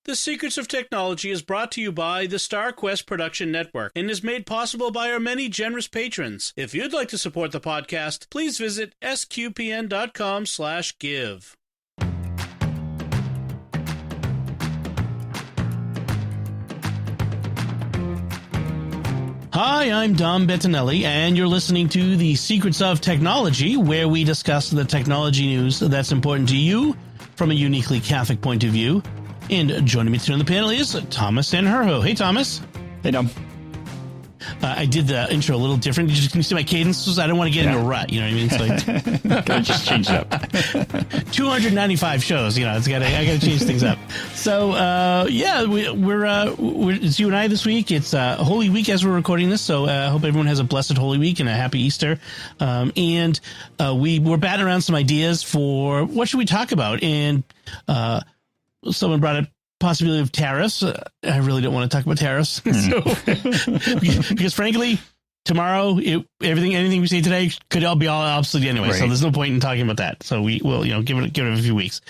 The Secrets of Technology is brought to you by the StarQuest Production Network and is made possible by our many generous patrons. If you'd like to support the podcast, please visit sqpn.com/give. Hi, I'm Dom Bettinelli, and you're listening to The Secrets of Technology, where we discuss the technology news that's important to you from a uniquely Catholic point of view. And joining me today on the panel is Thomas Sanjurjo. Hey, Thomas. Hey, Dom. I did the intro a little different. Can you see my cadence? I don't want to get into a rut. You know what I mean? It's like, gotta just change it up. 295 shows. You know, I got to change things up. So, it's you and I this week. It's Holy Week as we're recording this. So I hope everyone has a blessed Holy Week and a happy Easter. And we're batting around some ideas for what should we talk about. And someone brought up possibility of tariffs. I really don't want to talk about tariffs. Because frankly, tomorrow, anything we say today could all be obsolete anyway. Right. So there's no point in talking about that. So we will, give it a few weeks.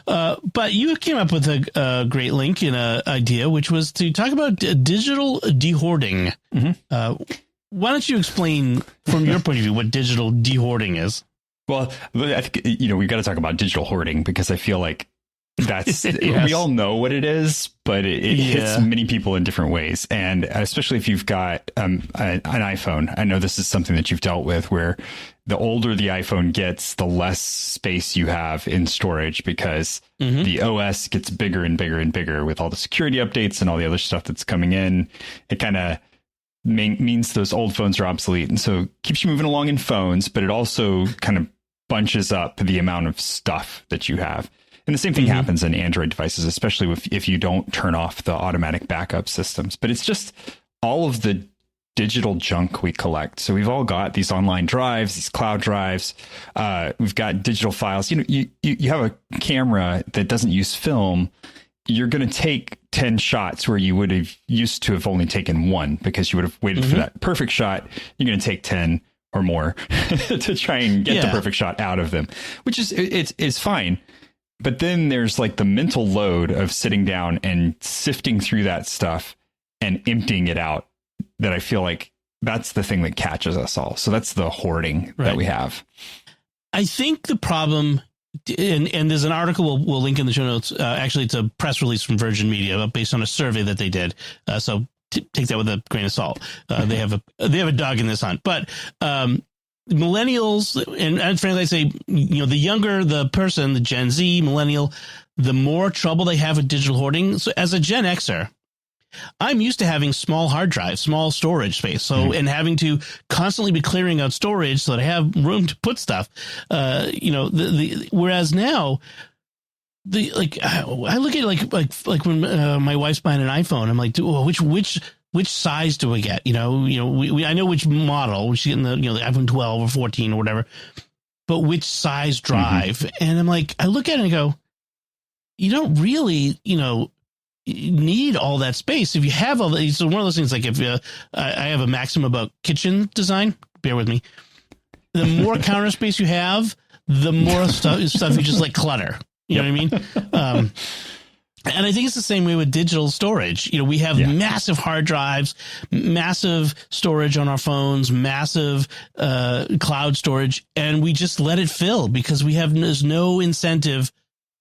But you came up with a great link and an idea, which was to talk about digital de-hoarding. Mm-hmm. Why don't you explain from your point of view what digital de-hoarding is? Well, I think, we've got to talk about digital hoarding because I feel like that's yes. We all know what it is, but it hits many people in different ways. And especially if you've got an iPhone, I know this is something that you've dealt with where the older the iPhone gets, the less space you have in storage because the OS gets bigger and bigger and bigger with all the security updates and all the other stuff that's coming in. It kind of means those old phones are obsolete. And so it keeps you moving along in phones, but it also kind of bunches up the amount of stuff that you have. And the same thing happens in Android devices, especially if you don't turn off the automatic backup systems. But it's just all of the digital junk we collect. So we've all got these online drives, these cloud drives. We've got digital files. You have a camera that doesn't use film. You're going to take 10 shots where you would have used to have only taken one because you would have waited for that perfect shot. You're going to take 10 or more to try and get the perfect shot out of them, which is it's fine. But then there's like the mental load of sitting down and sifting through that stuff and emptying it out that I feel like that's the thing that catches us all. So that's the hoarding that we have. I think the problem, and there's an article we'll link in the show notes. Actually, it's a press release from Virgin Media based on a survey that they did. So take that with a grain of salt. They have a dog in this hunt. But millennials, and frankly, I say, the younger the person, the Gen Z, millennial, the more trouble they have with digital hoarding. So as a Gen Xer, I'm used to having small hard drives, small storage space. So, and having to constantly be clearing out storage so that I have room to put stuff. Whereas now, I look at it like when my wife's buying an iPhone, I'm like, which size do we get? I know which model. She's getting the iPhone 12 or 14 or whatever, but which size drive? And I'm like, I look at it and I go, you don't really, need all that space. If you have all that, so one of those things, like if I have a maxim about kitchen design, bear with me. The more counter space you have, the more stuff you just clutter. You know what I mean? And I think it's the same way with digital storage. We have massive hard drives, massive storage on our phones, massive cloud storage, and we just let it fill because there's no incentive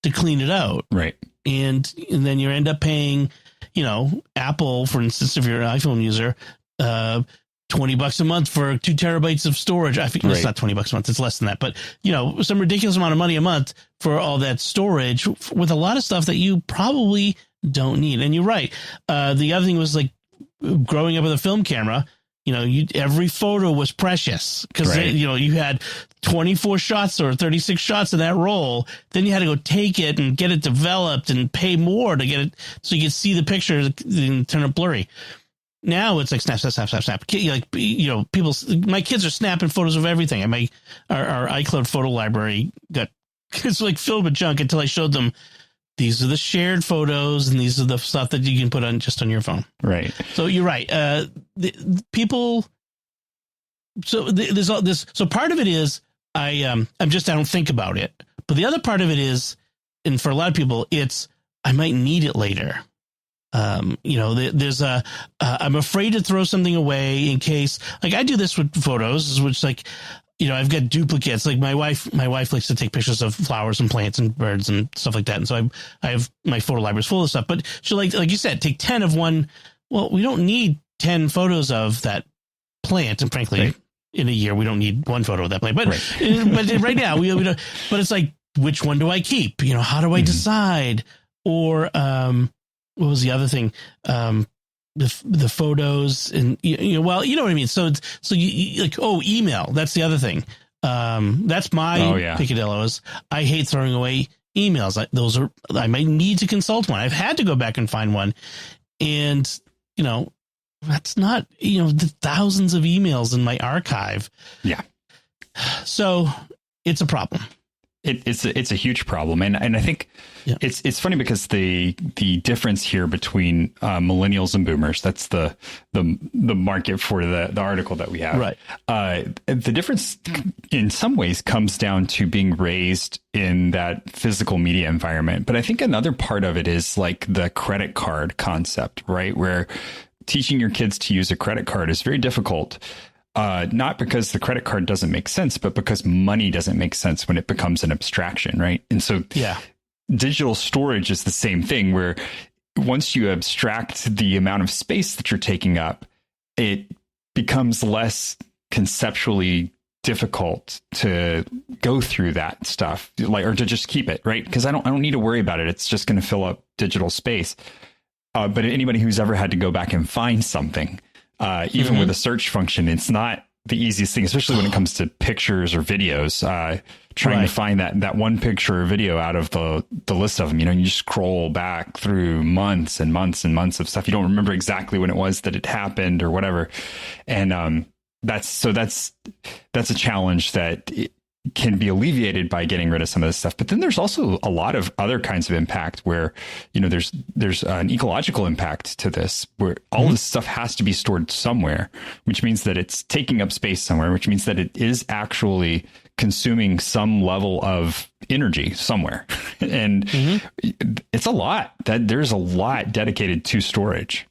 to clean it out. Right. And then you end up paying, Apple, for instance, if you're an iPhone user, $20 a month for 2 terabytes of storage. I think it's not $20 a month. It's less than that. But, some ridiculous amount of money a month for all that storage with a lot of stuff that you probably don't need. And you're right. The other thing was growing up with a film camera, every photo was precious because, you had 24 shots or 36 shots in that roll. Then you had to go take it and get it developed and pay more to get it so you could see the picture and turn it blurry. Now it's like snap. My kids are snapping photos of everything. And our iCloud photo library it's filled with junk until I showed them these are the shared photos and these are the stuff that you can put on just on your phone. Right. So you're right. People. So there's all this. So part of it is I don't think about it. But the other part of it is, and for a lot of people, it's I might need it later. There's I'm afraid to throw something away in case, like I do this with photos, which like, I've got duplicates. Like my wife likes to take pictures of flowers and plants and birds and stuff like that. And so I have my photo library full of stuff, but she'll like you said, take 10 of one. Well, we don't need 10 photos of that plant. And frankly, in a year, we don't need one photo of that plant, but right now we don't, but it's like, which one do I keep? How do I decide? Or, what was the other thing? The photos and, well, you know what I mean? So you like, email. That's the other thing. That's my picadillos. I hate throwing away emails. I might need to consult one. I've had to go back and find one. And, that's not, the thousands of emails in my archive. Yeah. So it's a problem. It's a huge problem, and I think it's funny because the difference here between millennials and boomers, that's the market for the article that we have, right? The difference in some ways comes down to being raised in that physical media environment, but I think another part of it is like the credit card concept, right? Where teaching your kids to use a credit card is very difficult. Not because the credit card doesn't make sense, but because money doesn't make sense when it becomes an abstraction, right? And so digital storage is the same thing, where once you abstract the amount of space that you're taking up, it becomes less conceptually difficult to go through that stuff, or to just keep it, right? Because I don't need to worry about it. It's just going to fill up digital space. But anybody who's ever had to go back and find something, even with a search function, it's not the easiest thing, especially when it comes to pictures or videos. Trying to find that one picture or video out of the list of them, you just scroll back through months and months and months of stuff. You don't remember exactly when it was that it happened or whatever. And that's a challenge that can be alleviated by getting rid of some of this stuff. But then there's also a lot of other kinds of impact where, there's an ecological impact to this, where all this stuff has to be stored somewhere, which means that it's taking up space somewhere, which means that it is actually consuming some level of energy somewhere. And it's a lot. There's a lot dedicated to storage.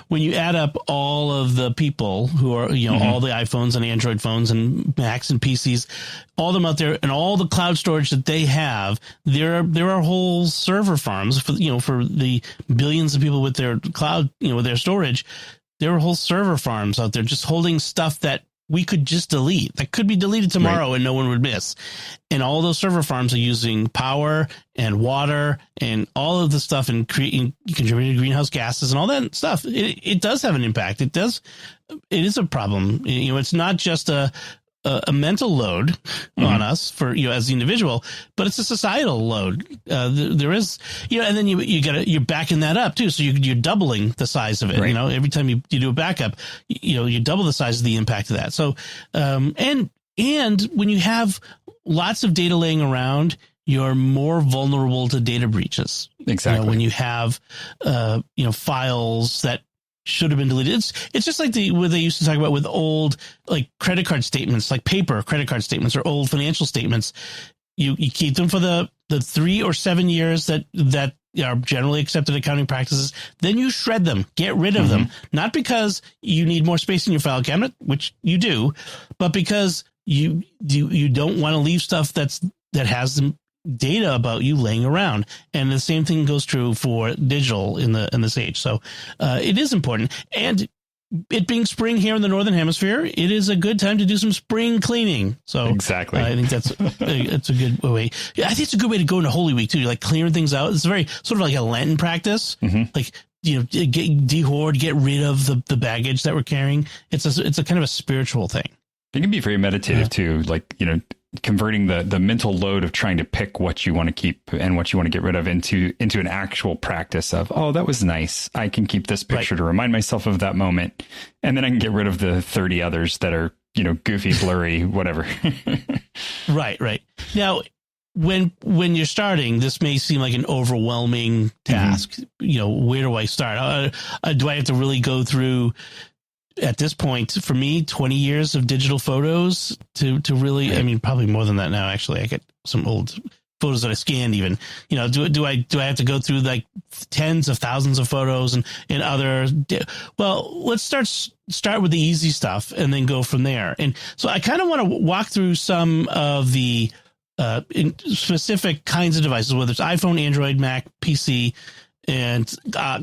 When you add up all of the people who are, all the iPhones and Android phones and Macs and PCs, all of them out there, and all the cloud storage that they have, there are whole server farms for the billions of people with their cloud, with their storage. There are whole server farms out there just holding stuff that we could just delete, that could be deleted tomorrow and no one would miss. And all those server farms are using power and water and all of the stuff and contributing to greenhouse gases and all that stuff. It does have an impact. It is a problem. It's not just a mental load on us for, as the individual, but it's a societal load. There is, and then you're backing that up too. So you're doubling the size of it. Right. Every time you do a backup, you double the size of the impact of that. So, and when you have lots of data laying around, you're more vulnerable to data breaches. Exactly. When you have, files that should have been deleted. It's just like what they used to talk about with old like credit card statements, like paper credit card statements or old financial statements. You keep them for the 3 or 7 years that are generally accepted accounting practices. Then you shred them, get rid of them, not because you need more space in your file cabinet, which you do, but because you don't want to leave stuff that has them data about you laying around. And the same thing goes true for digital in this age. So it is important. And it being spring here in the Northern Hemisphere, it is a good time to do some spring cleaning. So exactly. I think it's a good way. Yeah, I think it's a good way to go into Holy Week too. Like clearing things out. It's very sort of like a Lenten practice. Like, de-hoard, get rid of the baggage that we're carrying. It's a kind of a spiritual thing. It can be very meditative too. Like, converting the mental load of trying to pick what you want to keep and what you want to get rid of into an actual practice of, oh, that was nice. I can keep this picture to remind myself of that moment. And then I can get rid of the 30 others that are, goofy, blurry, whatever. Right. Now, when you're starting, this may seem like an overwhelming task. Where do I start? Do I have to really go through, at this point, for me, 20 years of digital photos to really, I mean, probably more than that now, actually. I get some old photos that I scanned even, do I have to go through like tens of thousands of photos and other, well, let's start with the easy stuff and then go from there. And so I kind of want to walk through some of the in specific kinds of devices, whether it's iPhone, Android, Mac, PC, and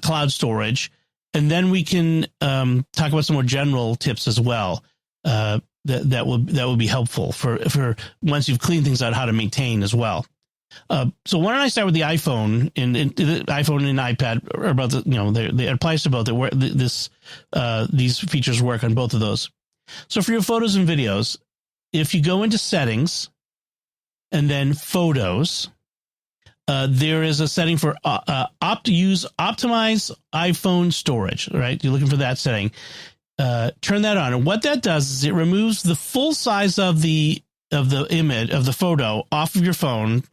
cloud storage. And then we can talk about some more general tips as well. That will be helpful for once you've cleaned things out, how to maintain as well. So why don't I start with the iPhone and the iPhone and iPad are about it applies to both. These features work on both of those. So for your photos and videos, if you go into settings and then photos, there is a setting for optimize iPhone storage. Right, you're looking for that setting. Turn that on, and what that does is it removes the full size of the image of the photo off of your phone.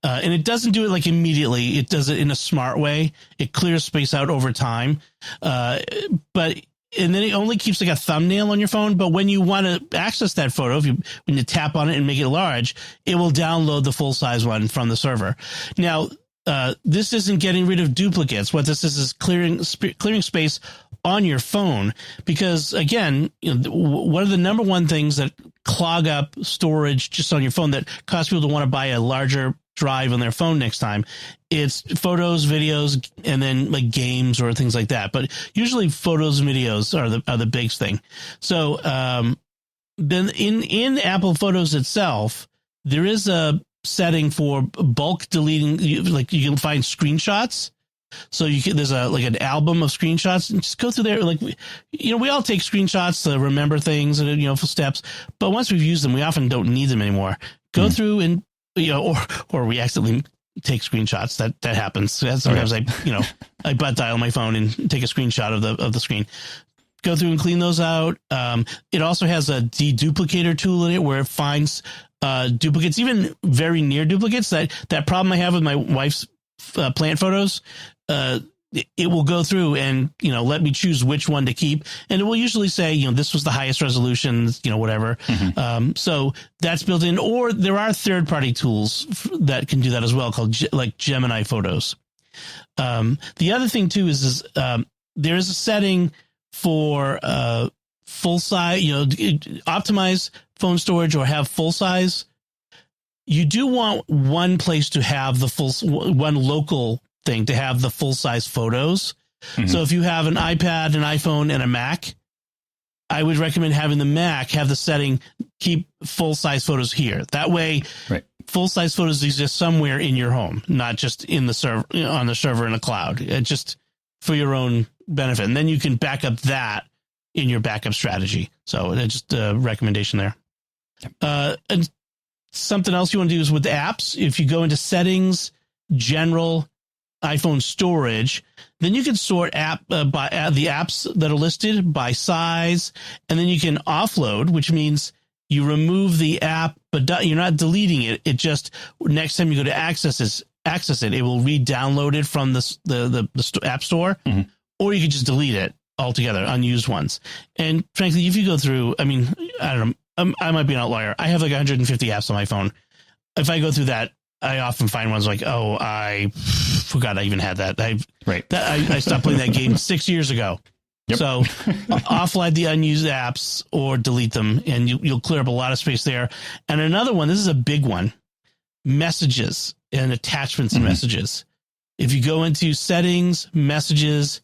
And it doesn't do it like immediately. It does it in a smart way. It clears space out over time. And then it only keeps like a thumbnail on your phone. But when you want to access that photo, when you tap on it and make it large, it will download the full size one from the server. Now, this isn't getting rid of duplicates. What this is clearing space on your phone, because again, one of the number one things that clog up storage just on your phone that cause people to want to buy a larger drive on their phone next time, it's photos, videos, and then like games or things like that. But usually photos and videos are the big thing. So then in Apple Photos itself, there is a setting for bulk deleting. Like you can find screenshots. So there's an album of screenshots, and just go through there. Like, we all take screenshots to remember things and, for steps, but once we've used them, we often don't need them anymore. Go through and, or we accidentally take screenshots. That happens. Sometimes I butt dial my phone and take a screenshot of the screen. Go through and clean those out. It also has a deduplicator tool in it where it finds duplicates, even very near duplicates. That problem I have with my wife's plant photos, it will go through and, let me choose which one to keep. And it will usually say, this was the highest resolution, whatever. Mm-hmm. So that's built in, or there are third-party tools that can do that as well, called like Gemini Photos. The other thing too is there is a setting for full size, optimize phone storage or have full size. You do want one place to have one local thing to have the full size photos. Mm-hmm. So if you have an iPad, an iPhone, and a Mac, I would recommend having the Mac have the setting, keep full size photos here. That way, right, full size photos exist somewhere in your home, not just in the server, on the server in the cloud, just for your own benefit. And then you can back up that in your backup strategy. So just a recommendation there. And something else you want to do is with the apps. If you go into settings, general, iPhone storage, then you can sort by the apps that are listed by size, and then you can offload, which means you remove the app, but you're not deleting it. It just, next time you go to access it, it will re-download it from the app store, mm-hmm, or you could just delete it altogether, unused ones. And frankly, if you go through, I don't know, I might be an outlier. I have like 150 apps on my phone. If I go through that, I often find ones like, oh, I forgot I even had that. I stopped playing that game 6 years ago. Yep. So offload the unused apps or delete them, and you'll clear up a lot of space there. And another one, this is a big one, messages and attachments, mm-hmm, and messages. If you go into settings, messages,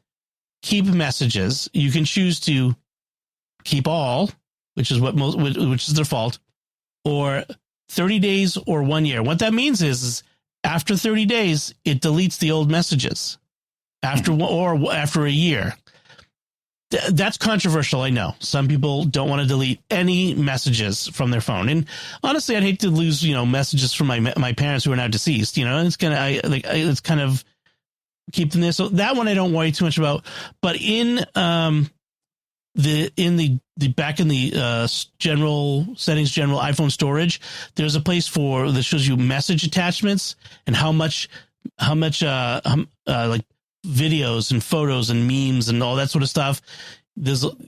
keep messages, you can choose to keep all, which is which is the default, or 30 days or 1 year. What that means is after 30 days, it deletes the old messages after a year. That's controversial. I know some people don't want to delete any messages from their phone. And honestly, I'd hate to lose, messages from my parents who are now deceased, it's kind of keep them there. So that one I don't worry too much about, but in general settings, general iPhone storage, there's a place that shows you message attachments and how much like videos and photos and memes and all that sort of stuff.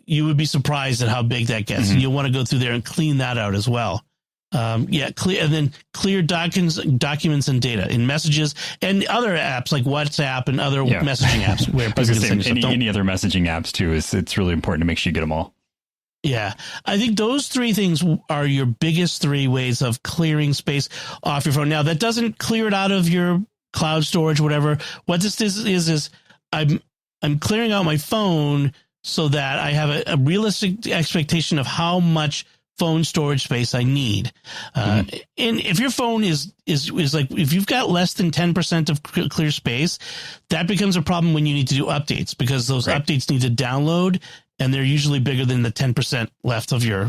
You would be surprised at how big that gets. Mm-hmm. And you'll want to go through there and clean that out as well. Clear, and then clear documents and data in messages and other apps like WhatsApp and other messaging apps. Where I was going to say, any other messaging apps too, it's really important to make sure you get them all. Yeah, I think those three things are your biggest three ways of clearing space off your phone. Now, that doesn't clear it out of your cloud storage, whatever. What this is I'm clearing out my phone so that I have a realistic expectation of how much phone storage space I need. And if your phone is like, if you've got less than 10% of clear space, that becomes a problem when you need to do updates, because those updates need to download, and they're usually bigger than the 10% left of your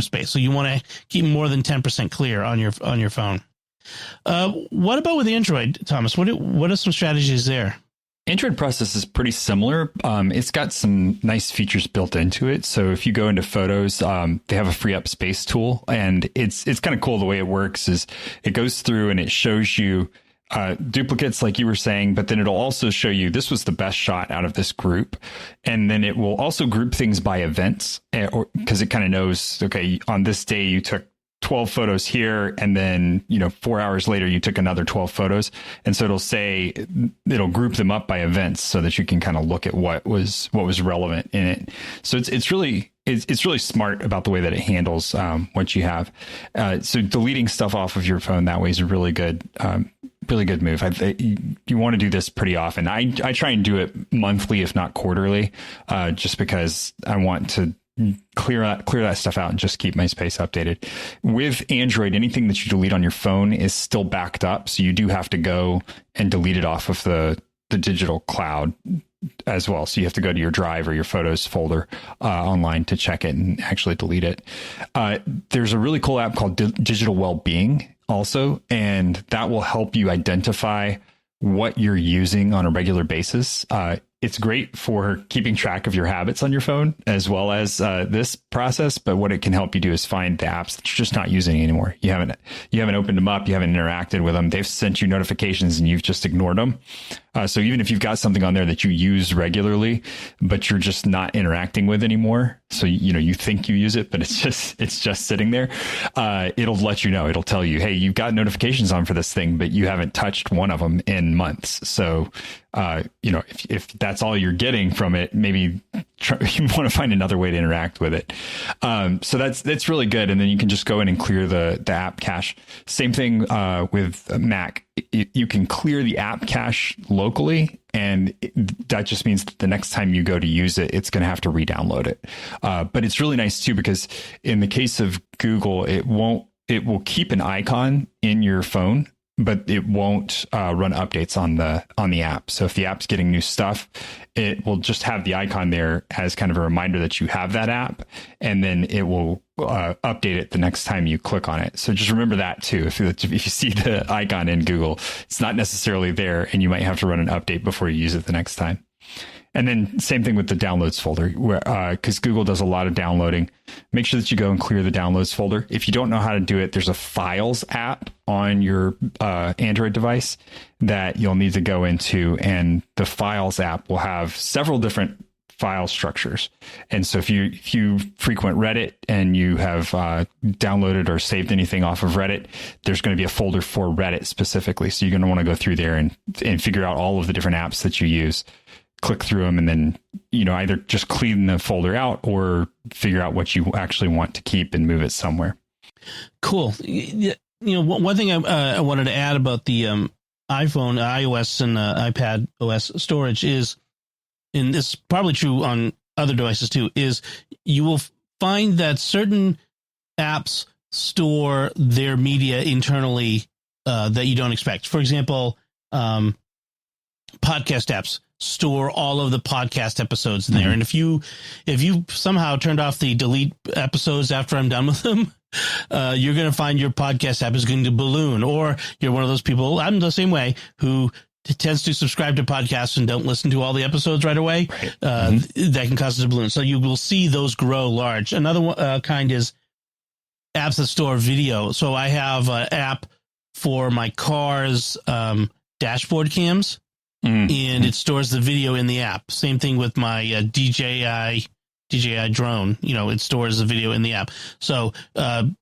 space. So you want to keep more than 10% clear on your phone. What about with Android, Thomas? What are some strategies there? Android process is pretty similar. It's got some nice features built into it. So if you go into Photos, they have a free up space tool, and it's kind of cool. The way it works is it goes through and it shows you duplicates, like you were saying, but then it'll also show you this was the best shot out of this group. And then it will also group things by events, because it kind of knows, okay, on this day you took 12 photos here, and then 4 hours later you took another 12 photos, and so it'll group them up by events so that you can kind of look at what was relevant in it. So it's really smart about the way that it handles what you have. So deleting stuff off of your phone that way is a really good move. You want to do this pretty often. I try and do it monthly, if not quarterly, just because I want to clear that stuff out and just keep my space updated. With Android, anything that you delete on your phone is still backed up, so you do have to go and delete it off of the digital cloud as well. So you have to go to your Drive or your Photos folder online to check it and actually delete it. There's a really cool app called Digital Wellbeing also, and that will help you identify what you're using on a regular basis. It's great for keeping track of your habits on your phone as well as this process. But what it can help you do is find the apps that you're just not using anymore. You haven't opened them up. You haven't interacted with them. They've sent you notifications and you've just ignored them. So even if you've got something on there that you use regularly, but you're just not interacting with anymore, so you think you use it, but it's just sitting there, it'll let you know. It'll tell you, hey, you've got notifications on for this thing, but you haven't touched one of them in months. So if that's all you're getting from it, maybe you want to find another way to interact with it. So that's really good. And then you can just go in and clear the app cache. Same thing with Mac. You can clear the app cache locally, and that just means that the next time you go to use it, it's going to have to re-download it. But it's really nice too, because in the case of Google, it will keep an icon in your phone, but it won't run updates on the app. So if the app's getting new stuff, it will just have the icon there as kind of a reminder that you have that app, and then it will update it the next time you click on it. So just remember that too. If you see the icon in Google, it's not necessarily there, and you might have to run an update before you use it the next time. And then same thing with the downloads folder, where because Google does a lot of downloading. Make sure that you go and clear the downloads folder. If you don't know how to do it, there's a Files app on your Android device that you'll need to go into, and the Files app will have several different file structures. And so if you frequent Reddit and you have downloaded or saved anything off of Reddit, there's going to be a folder for Reddit specifically. So you're going to want to go through there and figure out all of the different apps that you use. Click through them, and then either just clean the folder out or figure out what you actually want to keep and move it somewhere. Cool. One thing I wanted to add about the iPhone, iOS, and iPad OS storage is, and this is probably true on other devices too, is you will find that certain apps store their media internally that you don't expect. For example, podcast apps store all of the podcast episodes in there. And if you somehow turned off the delete episodes after I'm done with them, you're going to find your podcast app is going to balloon, or you're one of those people, I'm the same way, who tends to subscribe to podcasts and don't listen to all the episodes right away. That can cause it to balloon. So you will see those grow large. Another kind is apps that store video. So I have an app for my car's dashboard cams. And it stores the video in the app. Same thing with my DJI DJI drone, it stores the video in the app. So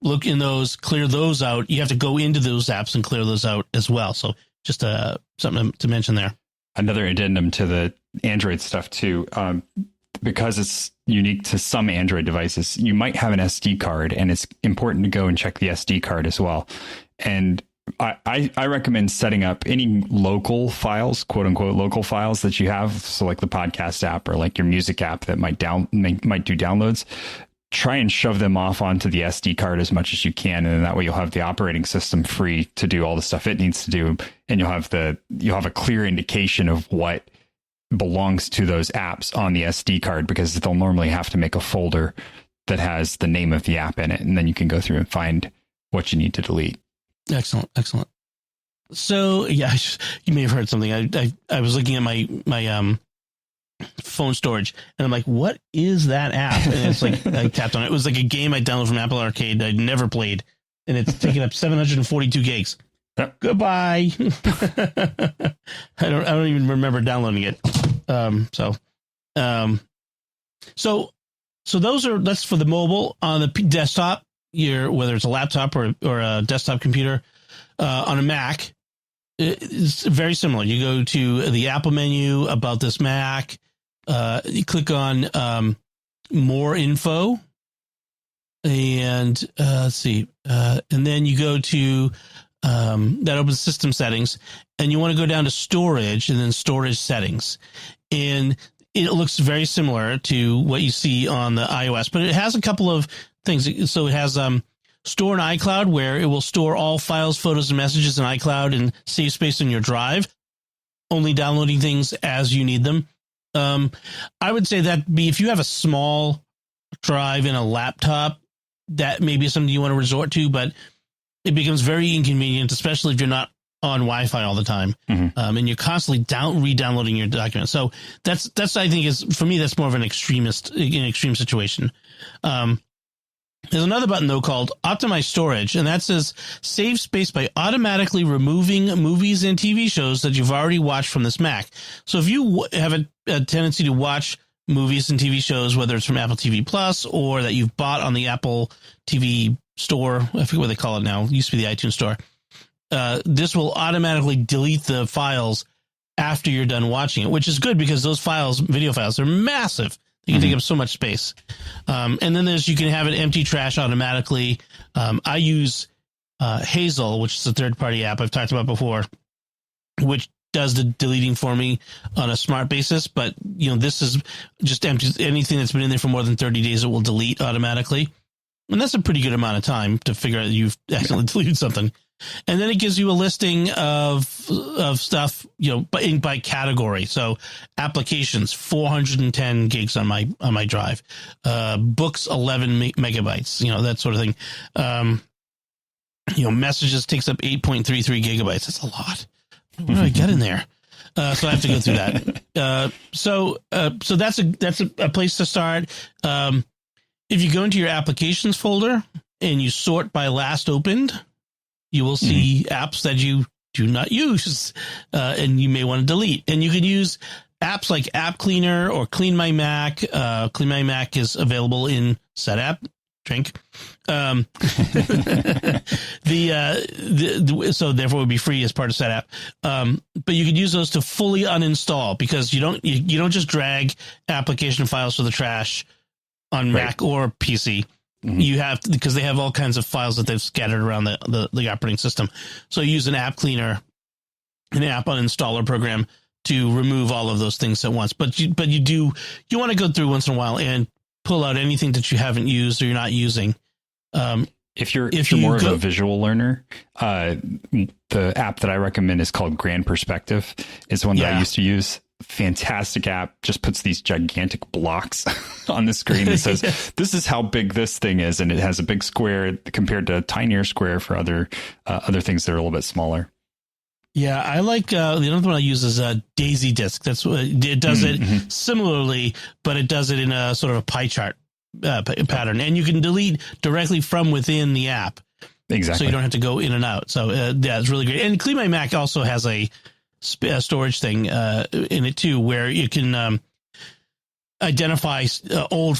look in those, clear those out. You have to go into those apps and clear those out as well. So just something to mention there. Another addendum to the Android stuff too, because it's unique to some Android devices, you might have an SD card, and it's important to go and check the SD card as well. And I recommend setting up any local files, quote unquote, local files that you have. So like the podcast app or like your music app that might do downloads. Try and shove them off onto the SD card as much as you can. And then that way you'll have the operating system free to do all the stuff it needs to do. And you'll have a clear indication of what belongs to those apps on the SD card, because they'll normally have to make a folder that has the name of the app in it. And then you can go through and find what you need to delete. Excellent. So yeah, you may have heard something. I was looking at my phone storage, and I'm like, what is that app? And it's like, I tapped on it. It was like a game I downloaded from Apple Arcade I'd never played, and it's taking up 742 gigs. Yep. Goodbye. I don't even remember downloading it. So that's for the mobile. On the desktop, whether it's a laptop or a desktop computer, on a Mac, it's very similar. You go to the Apple menu, about this Mac, you click on more info, and let's see, and then you go to that opens system settings, and you want to go down to storage and then storage settings. And it looks very similar to what you see on the iOS, but it has a couple of things. So it has store in iCloud, where it will store all files, photos, and messages in iCloud and save space in your drive, only downloading things as you need them. I would say that if you have a small drive in a laptop, that may be something you want to resort to, but it becomes very inconvenient, especially if you're not on Wi-Fi all the time, and you're constantly re-downloading your documents. So that's I think for me, that's more of an extreme situation. There's another button though called Optimize Storage, and that says save space by automatically removing movies and TV shows that you've already watched from this Mac. So if you have a tendency to watch movies and TV shows, whether it's from Apple TV Plus or that you've bought on the Apple TV store, I forget what they call it now. It used to be the iTunes store. This will automatically delete the files after you're done watching it, which is good because those files, video files, are massive. They can take up so much space. And then you can have it empty trash automatically. I use Hazel, which is a third-party app I've talked about before, which does the deleting for me on a smart basis. But, this is just empty. Anything that's been in there for more than 30 days, it will delete automatically. And that's a pretty good amount of time to figure out that you've accidentally deleted something. And then it gives you a listing of stuff, by category. So applications, 410 gigs on my drive, books, 11 megabytes, that sort of thing. Messages takes up 8.33 gigabytes. That's a lot. What do I get in there? So I have to go through that. So that's a place to start. If you go into your applications folder and you sort by last opened, you will see apps that you do not use, and you may want to delete. And you can use apps like App Cleaner or Clean My Mac. Clean My Mac is available in SetApp. Drink. So therefore it would be free as part of SetApp. But you could use those to fully uninstall, because you don't just drag application files to the trash on Mac or PC. You have, because they have all kinds of files that they've scattered around the operating system. So you use an app cleaner, an app uninstaller program to remove all of those things at once. But you want to go through once in a while and pull out anything that you haven't used or you're not using. If you're more of a visual learner, the app that I recommend is called Grand Perspective. It's one that I used to use. Fantastic app. Just puts these gigantic blocks on the screen that says, this is how big this thing is. And it has a big square compared to a tinier square for other things that are a little bit smaller. Yeah, I like the other one I use is a Daisy Disk. That's what it does it similarly, but it does it in a sort of a pie chart pattern, and you can delete directly from within the app. Exactly. So you don't have to go in and out. So yeah, it's really great. And Clean My Mac also has a storage thing in it too, where you can identify old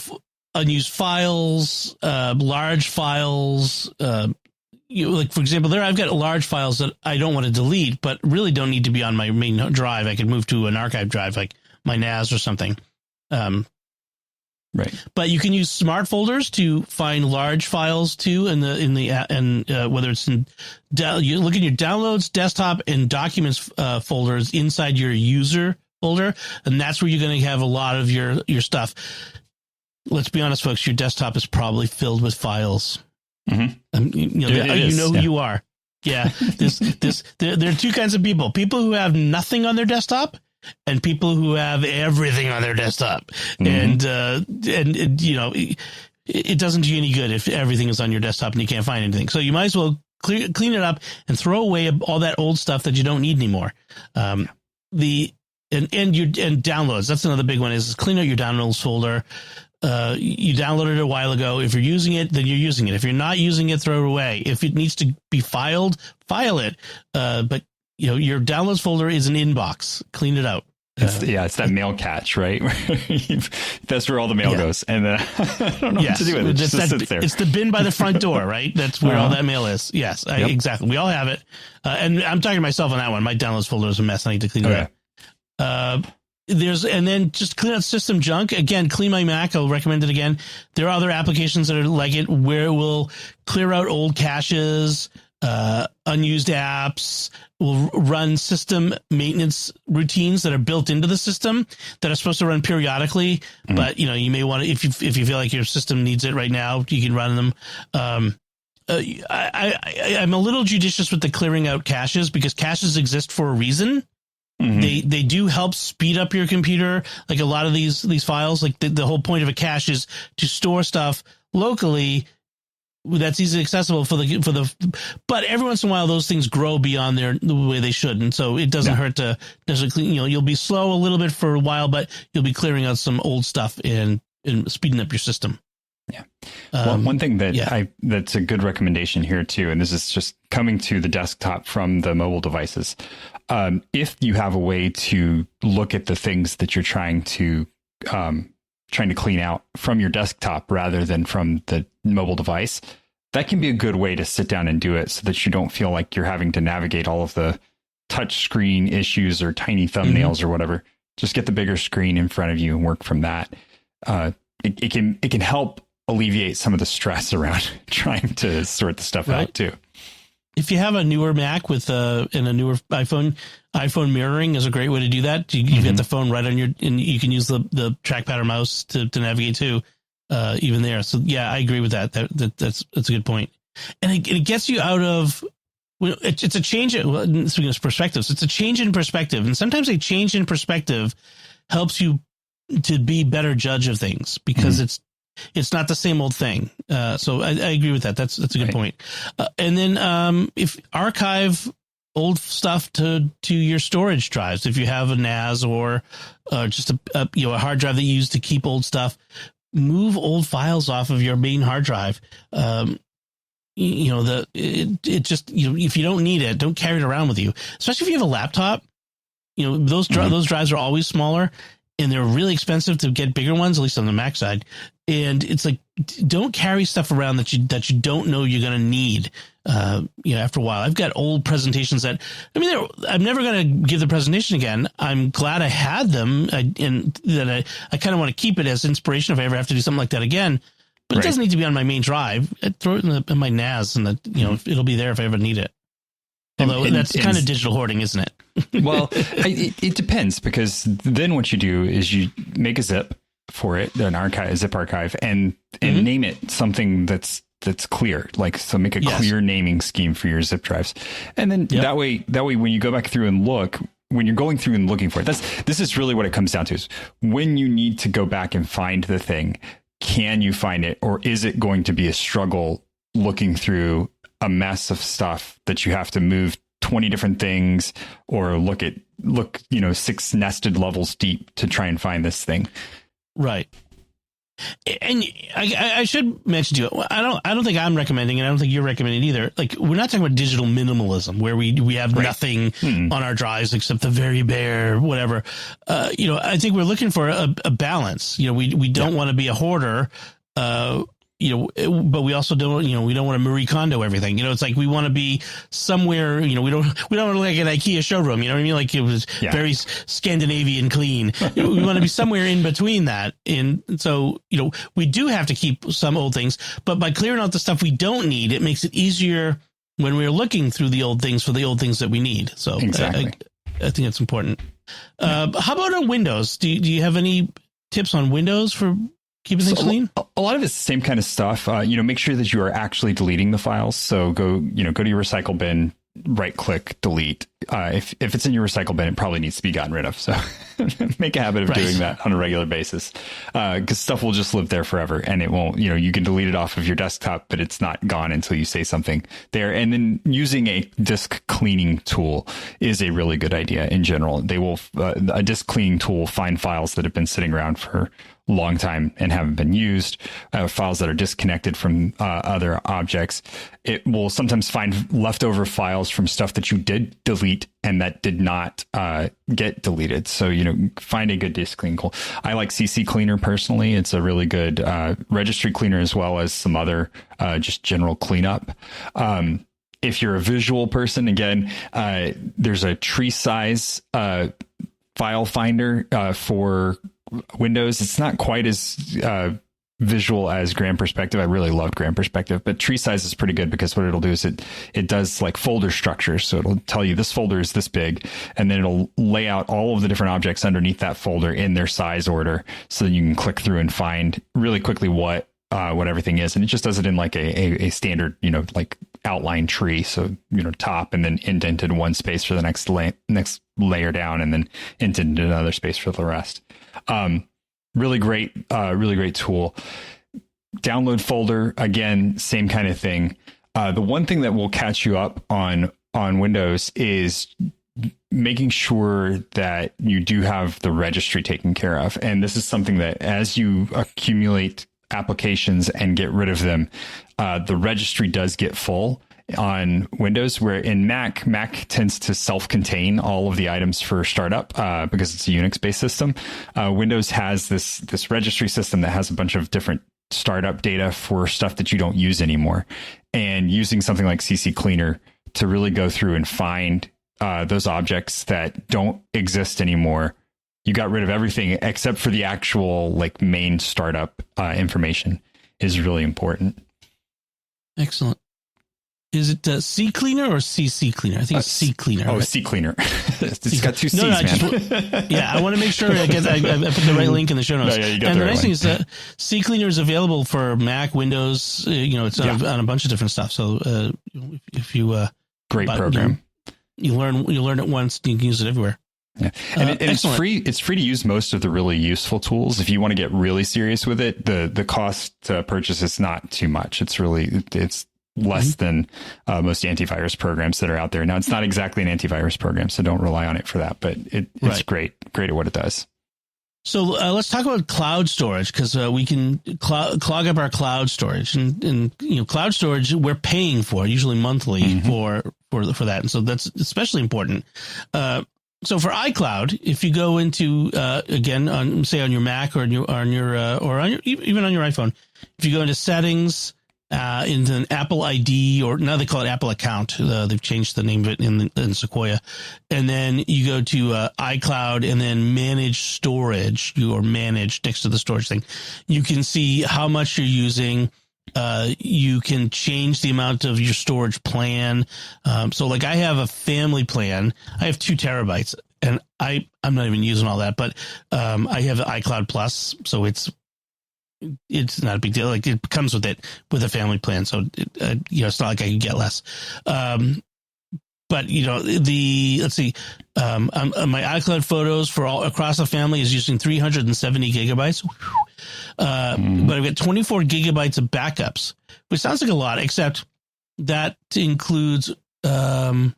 unused files, large files. Like, for example, I've got large files that I don't want to delete, but really don't need to be on my main drive. I could move to an archive drive, like my NAS or something. Right. But you can use smart folders to find large files too. And whether it's you look in your downloads, desktop, and documents folders inside your user folder, and that's where you're going to have a lot of your stuff. Let's be honest, folks. Your desktop is probably filled with files. Mm-hmm. You know who you are. Yeah. There are two kinds of people: people who have nothing on their desktop, and people who have everything on their desktop. Mm-hmm. And it doesn't do you any good if everything is on your desktop and you can't find anything. So you might as well clean it up and throw away all that old stuff that you don't need anymore. And downloads. That's another big one, is clean out your downloads folder. You downloaded it a while ago. If you're using it, then you're using it. If you're not using it, throw it away. If it needs to be filed, file it. But your downloads folder is an inbox. Clean it out. It's that mail catch, right? That's where all the mail goes. And I don't know what to do with it. It just sits there. It's the bin by the front door, right? That's where all that mail is. Yes, exactly. We all have it. And I'm talking to myself on that one. My downloads folder is a mess. I need to clean it up. And then just clean out system junk. Again, Clean My Mac. I'll recommend it again. There are other applications that are like it, where it will clear out old caches, unused apps, will run system maintenance routines that are built into the system that are supposed to run periodically. Mm-hmm. But you may want to, if you feel like your system needs it right now, you can run them. I'm a little judicious with the clearing out caches, because caches exist for a reason. Mm-hmm. They do help speed up your computer. Like a lot of these files, like the whole point of a cache is to store stuff locally that's easily accessible but every once in a while those things grow beyond the way they should, and so it doesn't hurt to necessarily clean. You'll be slow a little bit for a while, but you'll be clearing out some old stuff and speeding up your system. Yeah. One thing that's a good recommendation here too, and this is just coming to the desktop from the mobile devices. If you have a way to look at the things that you're trying to clean out from your desktop rather than from the mobile device, that can be a good way to sit down and do it, so that you don't feel like you're having to navigate all of the touch screen issues or tiny thumbnails or whatever. Just get the bigger screen in front of you and work from that. It can help alleviate some of the stress around trying to sort the stuff out too. If you have a newer Mac and a newer iPhone mirroring is a great way to do that. You get the phone right on and you can use the trackpad or mouse to navigate too, even there. So yeah, I agree with that. That's a good point. And it gets you out of, it's a change. Speaking of perspectives, it's a change in perspective. And sometimes a change in perspective helps you to be better judge of things, because it's not the same old thing. So I agree with that. That's a good point. And then if archive old stuff to your storage drives, if you have a NAS or just a hard drive that you use to keep old stuff, move old files off of your main hard drive. If you don't need it, don't carry it around with you, especially if you have a laptop. Those drives are always smaller, and they're really expensive to get bigger ones, at least on the Mac side. And it's like, don't carry stuff around that you don't know you're going to need. After a while, I've got old presentations that, I'm never going to give the presentation again. I'm glad I had them, and that I kind of want to keep it as inspiration if I ever have to do something like that again. But it doesn't need to be on my main drive. I throw it in my NAS, and it'll be there if I ever need it. Although that's kind of digital hoarding, isn't it? Well, it depends, because then what you do is you make a zip for it, a zip archive, and name it something that's clear. So make a clear naming scheme for your zip drives, and then that way when you go back through and look, when you're going through and looking for it, this is really what it comes down to: is when you need to go back and find the thing, can you find it, or is it going to be a struggle looking through a mess of stuff that you have to move 20 different things, or look 6 nested levels deep to try and find this thing? Right. And I should mention to you, I don't think I'm recommending, and I don't think you're recommending either. Like, we're not talking about digital minimalism where we have nothing on our drives except the very bare whatever. I think we're looking for a balance. We don't want to be a hoarder. But we also don't, we don't want to Marie Kondo everything. It's like we want to be somewhere, we don't want to look like an IKEA showroom. You know what I mean? Like it was very Scandinavian clean. We want to be somewhere in between that. And so, we do have to keep some old things, but by clearing out the stuff we don't need, it makes it easier when we're looking through the old things for the old things that we need. So exactly. I think it's important. How about on Windows? Do you have any tips on Windows for keeping things clean? A lot of it's the same kind of stuff. Make sure that you are actually deleting the files. So go to your recycle bin, right click, delete. If it's in your recycle bin, it probably needs to be gotten rid of. So make a habit of doing that on a regular basis, because stuff will just live there forever, and it won't. You can delete it off of your desktop, but it's not gone until you say something there. And then using a disk cleaning tool is a really good idea in general. They will a disk cleaning tool will find files that have been sitting around for long time and haven't been used, files that are disconnected from other objects. It will sometimes find leftover files from stuff that you did delete and that did not get deleted. So, find a good disk cleaning tool. I like CC Cleaner personally. It's a really good registry cleaner, as well as some other just general cleanup. If you're a visual person, again, there's a tree size file finder for Windows. It's not quite as visual as Grand Perspective. I really loved Grand Perspective, but tree size is pretty good because what it'll do is it does like folder structure. So it'll tell you this folder is this big, and then it'll lay out all of the different objects underneath that folder in their size order, so that you can click through and find really quickly what everything is. And it just does it in like a standard, like outline tree. So, top and then indented one space for the next layer down, and then indented another space for the rest. Really great tool. Download folder, again, same kind of thing. The one thing that will catch you up on Windows is making sure that you do have the registry taken care of. And this is something that as you accumulate applications and get rid of them, the registry does get full on Windows, where in Mac tends to self-contain all of the items for startup because it's a Unix-based system. Windows has this registry system that has a bunch of different startup data for stuff that you don't use anymore. And using something like CC Cleaner to really go through and find those objects that don't exist anymore. You got rid of everything except for the actual like main startup information is really important. Excellent. Is it C Cleaner or CC Cleaner? I think it's C Cleaner. Oh, right? C Cleaner. It's got two C's, man. I want to make sure I put the right link in the show notes. No, you got and the right nice thing link. is that C Cleaner is available for Mac, Windows. It's on a bunch of different stuff. So if you great program, you learn it once, you can use it everywhere. Yeah. And it's free. It's free to use most of the really useful tools. If you want to get really serious with it, the cost to purchase is not too much. It's less than most antivirus programs that are out there. Now, it's not exactly an antivirus program, so don't rely on it for that, but it's great at what it does. So let's talk about cloud storage, because we can clog up our cloud storage, and cloud storage we're paying for usually monthly for that, and so that's especially important. So for iCloud, if you go into again on your Mac or even on your iPhone, if you go into settings. Into an Apple ID, or now they call it Apple account. They've changed the name of it in Sequoia. And then you go to iCloud and then manage storage, or manage next to the storage thing. You can see how much you're using. You can change the amount of your storage plan. So like I have a family plan. I have 2 terabytes and I'm not even using all that, but I have iCloud Plus. So it's not a big deal. Like it comes with a family plan. So, it's not like I can get less. But let's see, my iCloud photos for all across the family is using 370 gigabytes. But I've got 24 gigabytes of backups, which sounds like a lot, except that includes, my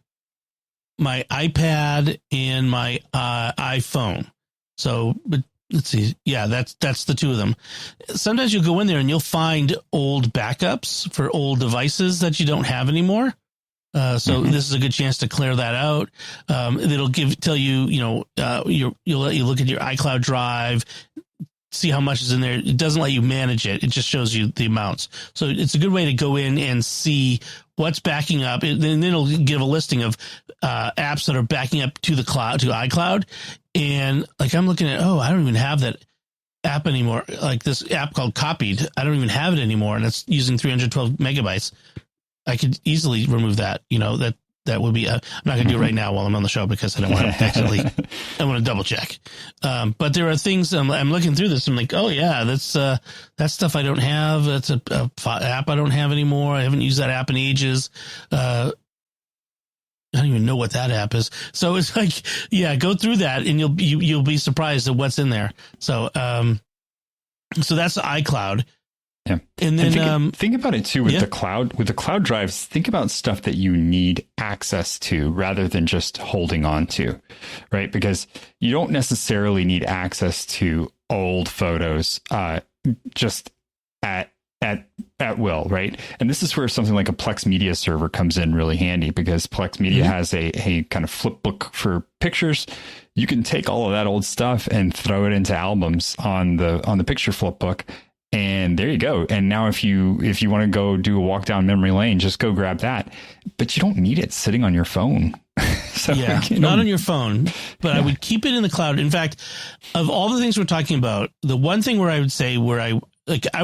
iPad and my iPhone. So, but let's see. Yeah, that's the two of them. Sometimes you'll go in there and you'll find old backups for old devices that you don't have anymore. So this is a good chance to clear that out. It'll tell you, you'll let you look at your iCloud drive, see how much is in there. It doesn't let you manage it. It just shows you the amounts. So it's a good way to go in and see what's backing up. And then it'll give a listing of apps that are backing up to the cloud, to iCloud. And like I'm looking at, I don't even have that app anymore. Like this app called Copied, I don't even have it anymore, and it's using 312 megabytes. I could easily remove that. That would be. I'm not going to do it right now while I'm on the show because I don't want to accidentally. I want to double check. But there are things I'm looking through this. I'm like, oh yeah, that's stuff I don't have. That's a app I don't have anymore. I haven't used that app in ages. I don't even know what that app is. So it's like, yeah, go through that and you'll be surprised at what's in there. So so that's iCloud. Yeah. And then think about it too with the cloud drives. Think about stuff that you need access to rather than just holding on to, right? Because you don't necessarily need access to old photos just at will, right? And this is where something like a Plex Media server comes in really handy, because Plex Media has a kind of flip book for pictures. You can take all of that old stuff and throw it into albums on the picture flip book. And there you go. And now if you want to go do a walk down memory lane, just go grab that. But you don't need it sitting on your phone. So yeah, not on your phone, but I would keep it in the cloud. In fact, of all the things we're talking about, the one thing where I would say I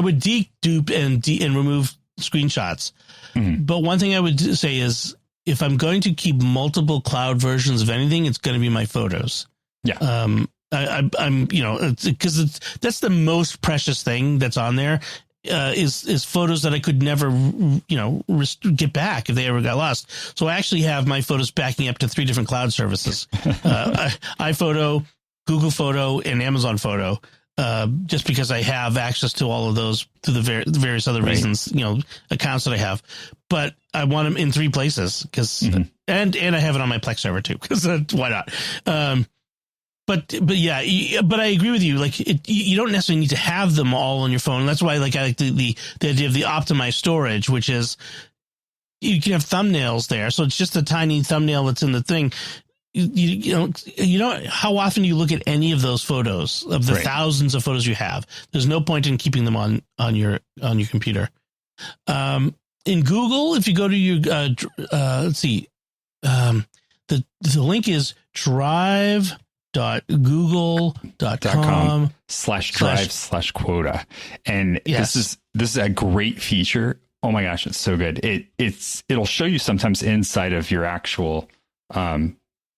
would dedupe and remove screenshots. But one thing I would say is, if I'm going to keep multiple cloud versions of anything, it's going to be my photos. Yeah. I'm because that's the most precious thing that's on there is photos that I could never, get back if they ever got lost. So I actually have my photos backing up to 3 different cloud services, iPhoto, Google Photo, and Amazon Photo, just because I have access to all of those through the various other reasons, accounts that I have. But I want them in 3 places because, and I have it on my Plex server too, because why not? But I agree with you. Like you don't necessarily need to have them all on your phone. And that's why I like the idea of the optimized storage, which is you can have thumbnails there. So it's just a tiny thumbnail that's in the thing. You know how often you look at any of those photos of the thousands of photos you have. There's no point in keeping them on your computer. In Google, if you go to your let's see, the link is drive.google.com/drive/quota. And this is a great feature. Oh my gosh, it's so good. It'll show you sometimes inside of your actual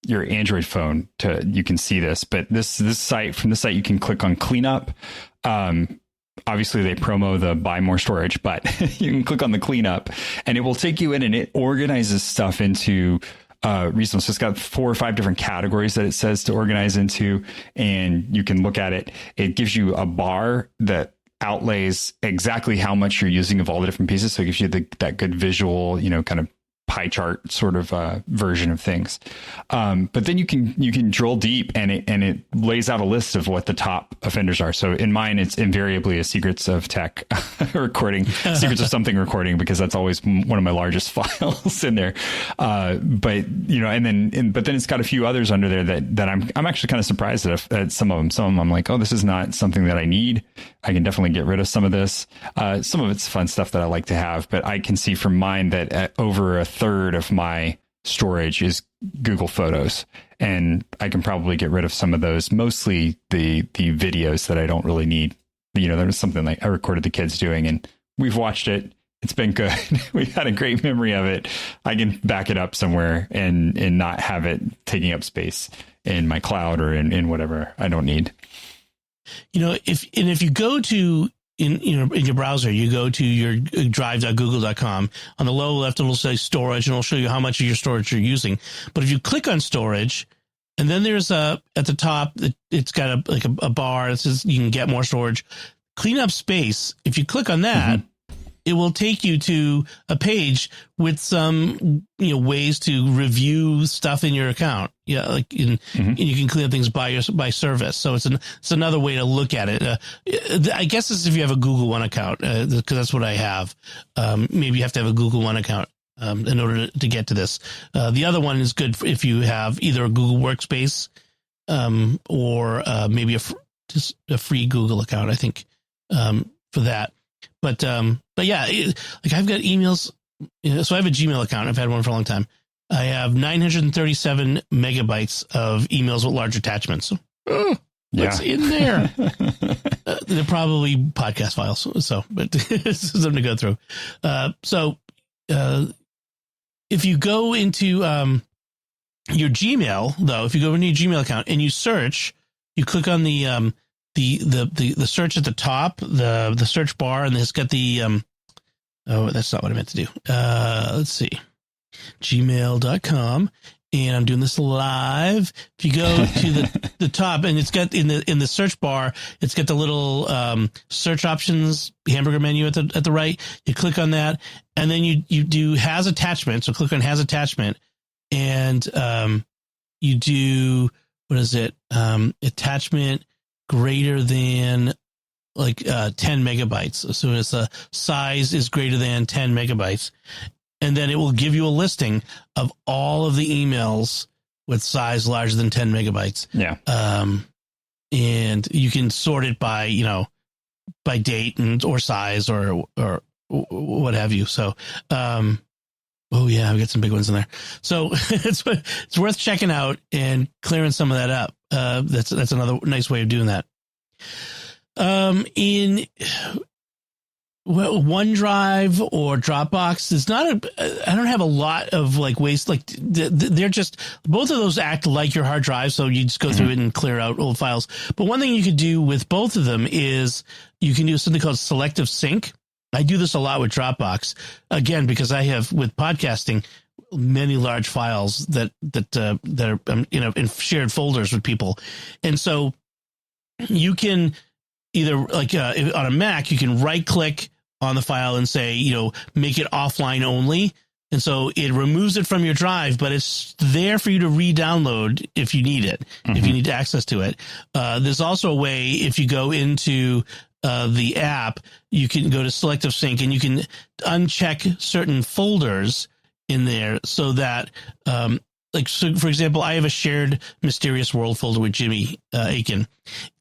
your Android phone you can see this, but from this site you can click on cleanup. Obviously they promo the buy more storage, but you can click on the cleanup and it will take you in and it organizes stuff into reasonable. So it's got 4 or 5 different categories that it says to organize into, and you can look at it. It gives you a bar that outlays exactly how much you're using of all the different pieces. So it gives you that good visual, kind of pie chart sort of version of things. But then you can drill deep and it lays out a list of what the top offenders are. So in mine, it's invariably a secrets of tech recording, secrets of something recording, because that's always one of my largest files in there. But then it's got a few others under there that I'm actually kind of surprised at some of them. Some of them I'm like, oh, this is not something that I need. I can definitely get rid of some of this. Some of it's fun stuff that I like to have, but I can see from mine that over a third of my storage is Google Photos, and I can probably get rid of some of those, mostly the videos that I don't really need. There was something like I recorded the kids doing, and we've watched it. It's been good. We had a great memory of it. I can back it up somewhere and not have it taking up space in my cloud or in whatever I don't need. If you go to in your browser, you go to your drive.google.com. On the lower left, it'll say storage, and it'll show you how much of your storage you're using. But if you click on storage, and then there's at the top, it's got a bar that says you can get more storage. Clean up space. If you click on that, it will take you to a page with some, ways to review stuff in your account. Yeah. Like you can clean up things by service. So it's another way to look at it. I guess it's if you have a Google One account, because that's what I have. Maybe you have to have a Google One account in order to get to this. The other one is good if you have either a Google Workspace or maybe just a free Google account, I think, for that. But yeah, like I've got emails. So I have a Gmail account. I've had one for a long time. I have 937 megabytes of emails with large attachments. What's in there? They're probably podcast files. So, but it's something to go through. If you go into your Gmail, though, if you go into your Gmail account and you search, you click on the search at the top, the search bar, and it's got the oh, that's not what I meant to do. Let's see, gmail.com, and I'm doing this live. If you go to the top, and it's got in the search bar, it's got the little search options hamburger menu at the right. You click on that, and then you do has attachment. So click on has attachment, and you do, what is it? Attachment greater than like 10 megabytes. So it's a size is greater than 10 megabytes. And then it will give you a listing of all of the emails with size larger than 10 megabytes. Yeah. And you can sort it by, by date or size or what have you. So, oh yeah, I've got some big ones in there. So it's worth checking out and clearing some of that up. That's another nice way of doing that. In OneDrive or Dropbox, I don't have a lot of like waste. Like they're just, both of those act like your hard drive. So you just go through it and clear out old files. But one thing you could do with both of them is you can do something called selective sync. I do this a lot with Dropbox, again, because I have, with podcasting, many large files that are in shared folders with people. And so you can either, like on a Mac, you can right click on the file and say, make it offline only. And so it removes it from your drive, but it's there for you to re-download if you need it, if you need access to it. There's also a way, if you go into the app, you can go to selective sync and you can uncheck certain folders in there so that, so for example, I have a shared Mysterious World folder with Jimmy Aiken,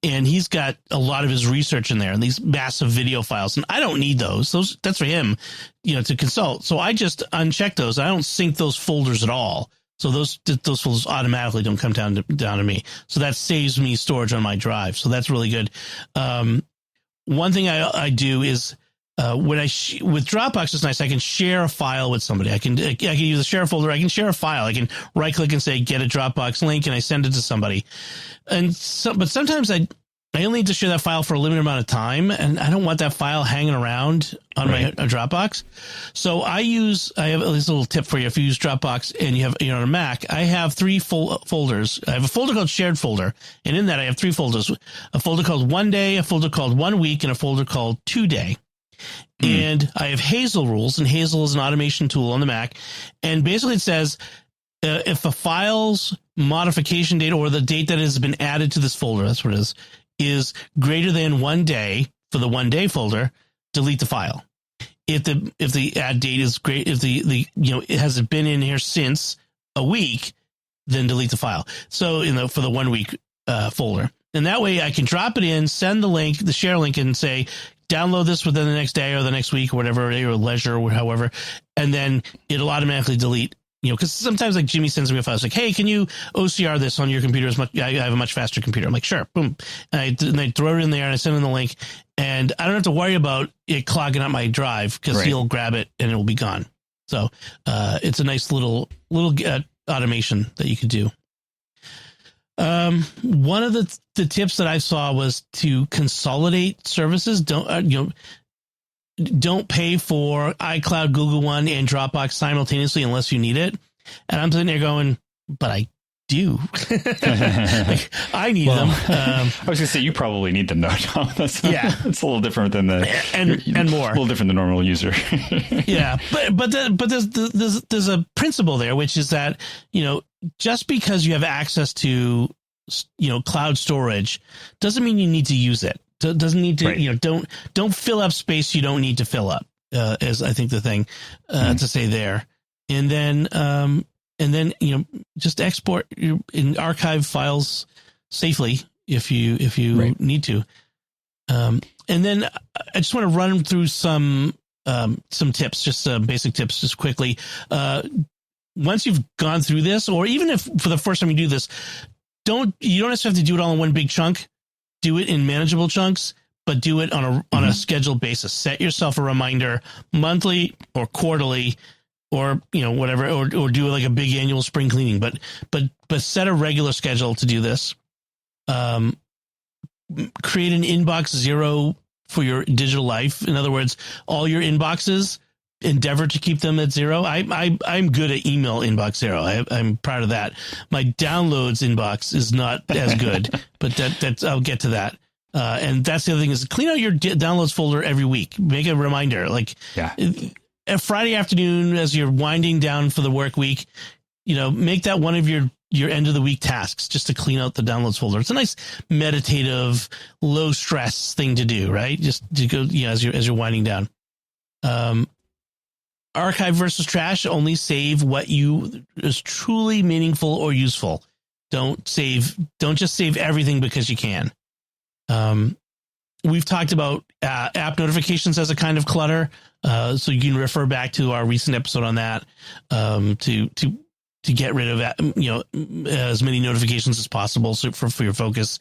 and he's got a lot of his research in there and these massive video files, and I don't need those. That's for him, to consult. So I just uncheck those. I don't sync those folders at all. So those folders automatically don't come down to me. So that saves me storage on my drive. So that's really good. One thing I do is when with Dropbox, it's nice. I can share a file with somebody. I can use a share folder. I can share a file. I can right click and say get a Dropbox link, and I send it to somebody. But sometimes I only need to share that file for a limited amount of time, and I don't want that file hanging around on my Dropbox. So I have this little tip for you. If you use Dropbox and you have on a Mac, I have three folders. I have a folder called Shared Folder, and in that I have three folders: a folder called 1 Day, a folder called 1 Week, and a folder called 2 Day. And I have Hazel rules, and Hazel is an automation tool on the Mac. And basically it says if a file's modification date or the date that has been added to this folder, that's what it is greater than 1 day for the 1 day folder, delete the file. If the add date is great, if it hasn't been in here since a week, then delete the file. So for the 1 week folder, and that way I can drop it in, send the link, the share link, and say, download this within the next day or the next week or whatever, or leisure or however, and then it'll automatically delete. Because sometimes like Jimmy sends me a file, it's like, hey, can you OCR this on your computer? I have a much faster computer. I'm like, sure, boom, and I throw it in there and I send him the link, and I don't have to worry about it clogging up my drive because he'll grab it and it will be gone. So it's a nice little automation that you could do. One of the tips that I saw was to consolidate services. Don't pay for iCloud, Google One, and Dropbox simultaneously unless you need it. And I'm sitting there going, but do. Like, I need them. I was gonna say you probably need them though, Tom. It's a little different than and more. A little different than the normal user. Yeah, but there's a principle there, which is that, just because you have access to, cloud storage doesn't mean you need to use it. Doesn't need to, right. Don't fill up space you don't need to fill up, is I think the thing to say there. And then, just export and archive files safely if you right. need to. And then I just want to run through some tips, just basic tips, just quickly. Once you've gone through this, or even if for the first time you do this, you don't necessarily have to do it all in one big chunk. Do it in manageable chunks, but do it on a scheduled basis. Set yourself a reminder monthly or quarterly, or whatever, or do like a big annual spring cleaning. But set a regular schedule to do this. Create an inbox zero for your digital life. In other words, all your inboxes, endeavor to keep them at zero. I'm good at email inbox zero. I'm proud of that. My downloads inbox is not as good, but that's I'll get to that. And that's the other thing is clean out your downloads folder every week. Make a reminder, like a Friday afternoon as you're winding down for the work week. Make that one of your end of the week tasks, just to clean out the downloads folder. It's a nice meditative, low stress thing to do, right? Just to go, as you're winding down. Archive versus trash, only save what is truly meaningful or useful. Don't just save everything because you can. We've talked about app notifications as a kind of clutter. So you can refer back to our recent episode on that, to get rid of as many notifications as possible for your focus,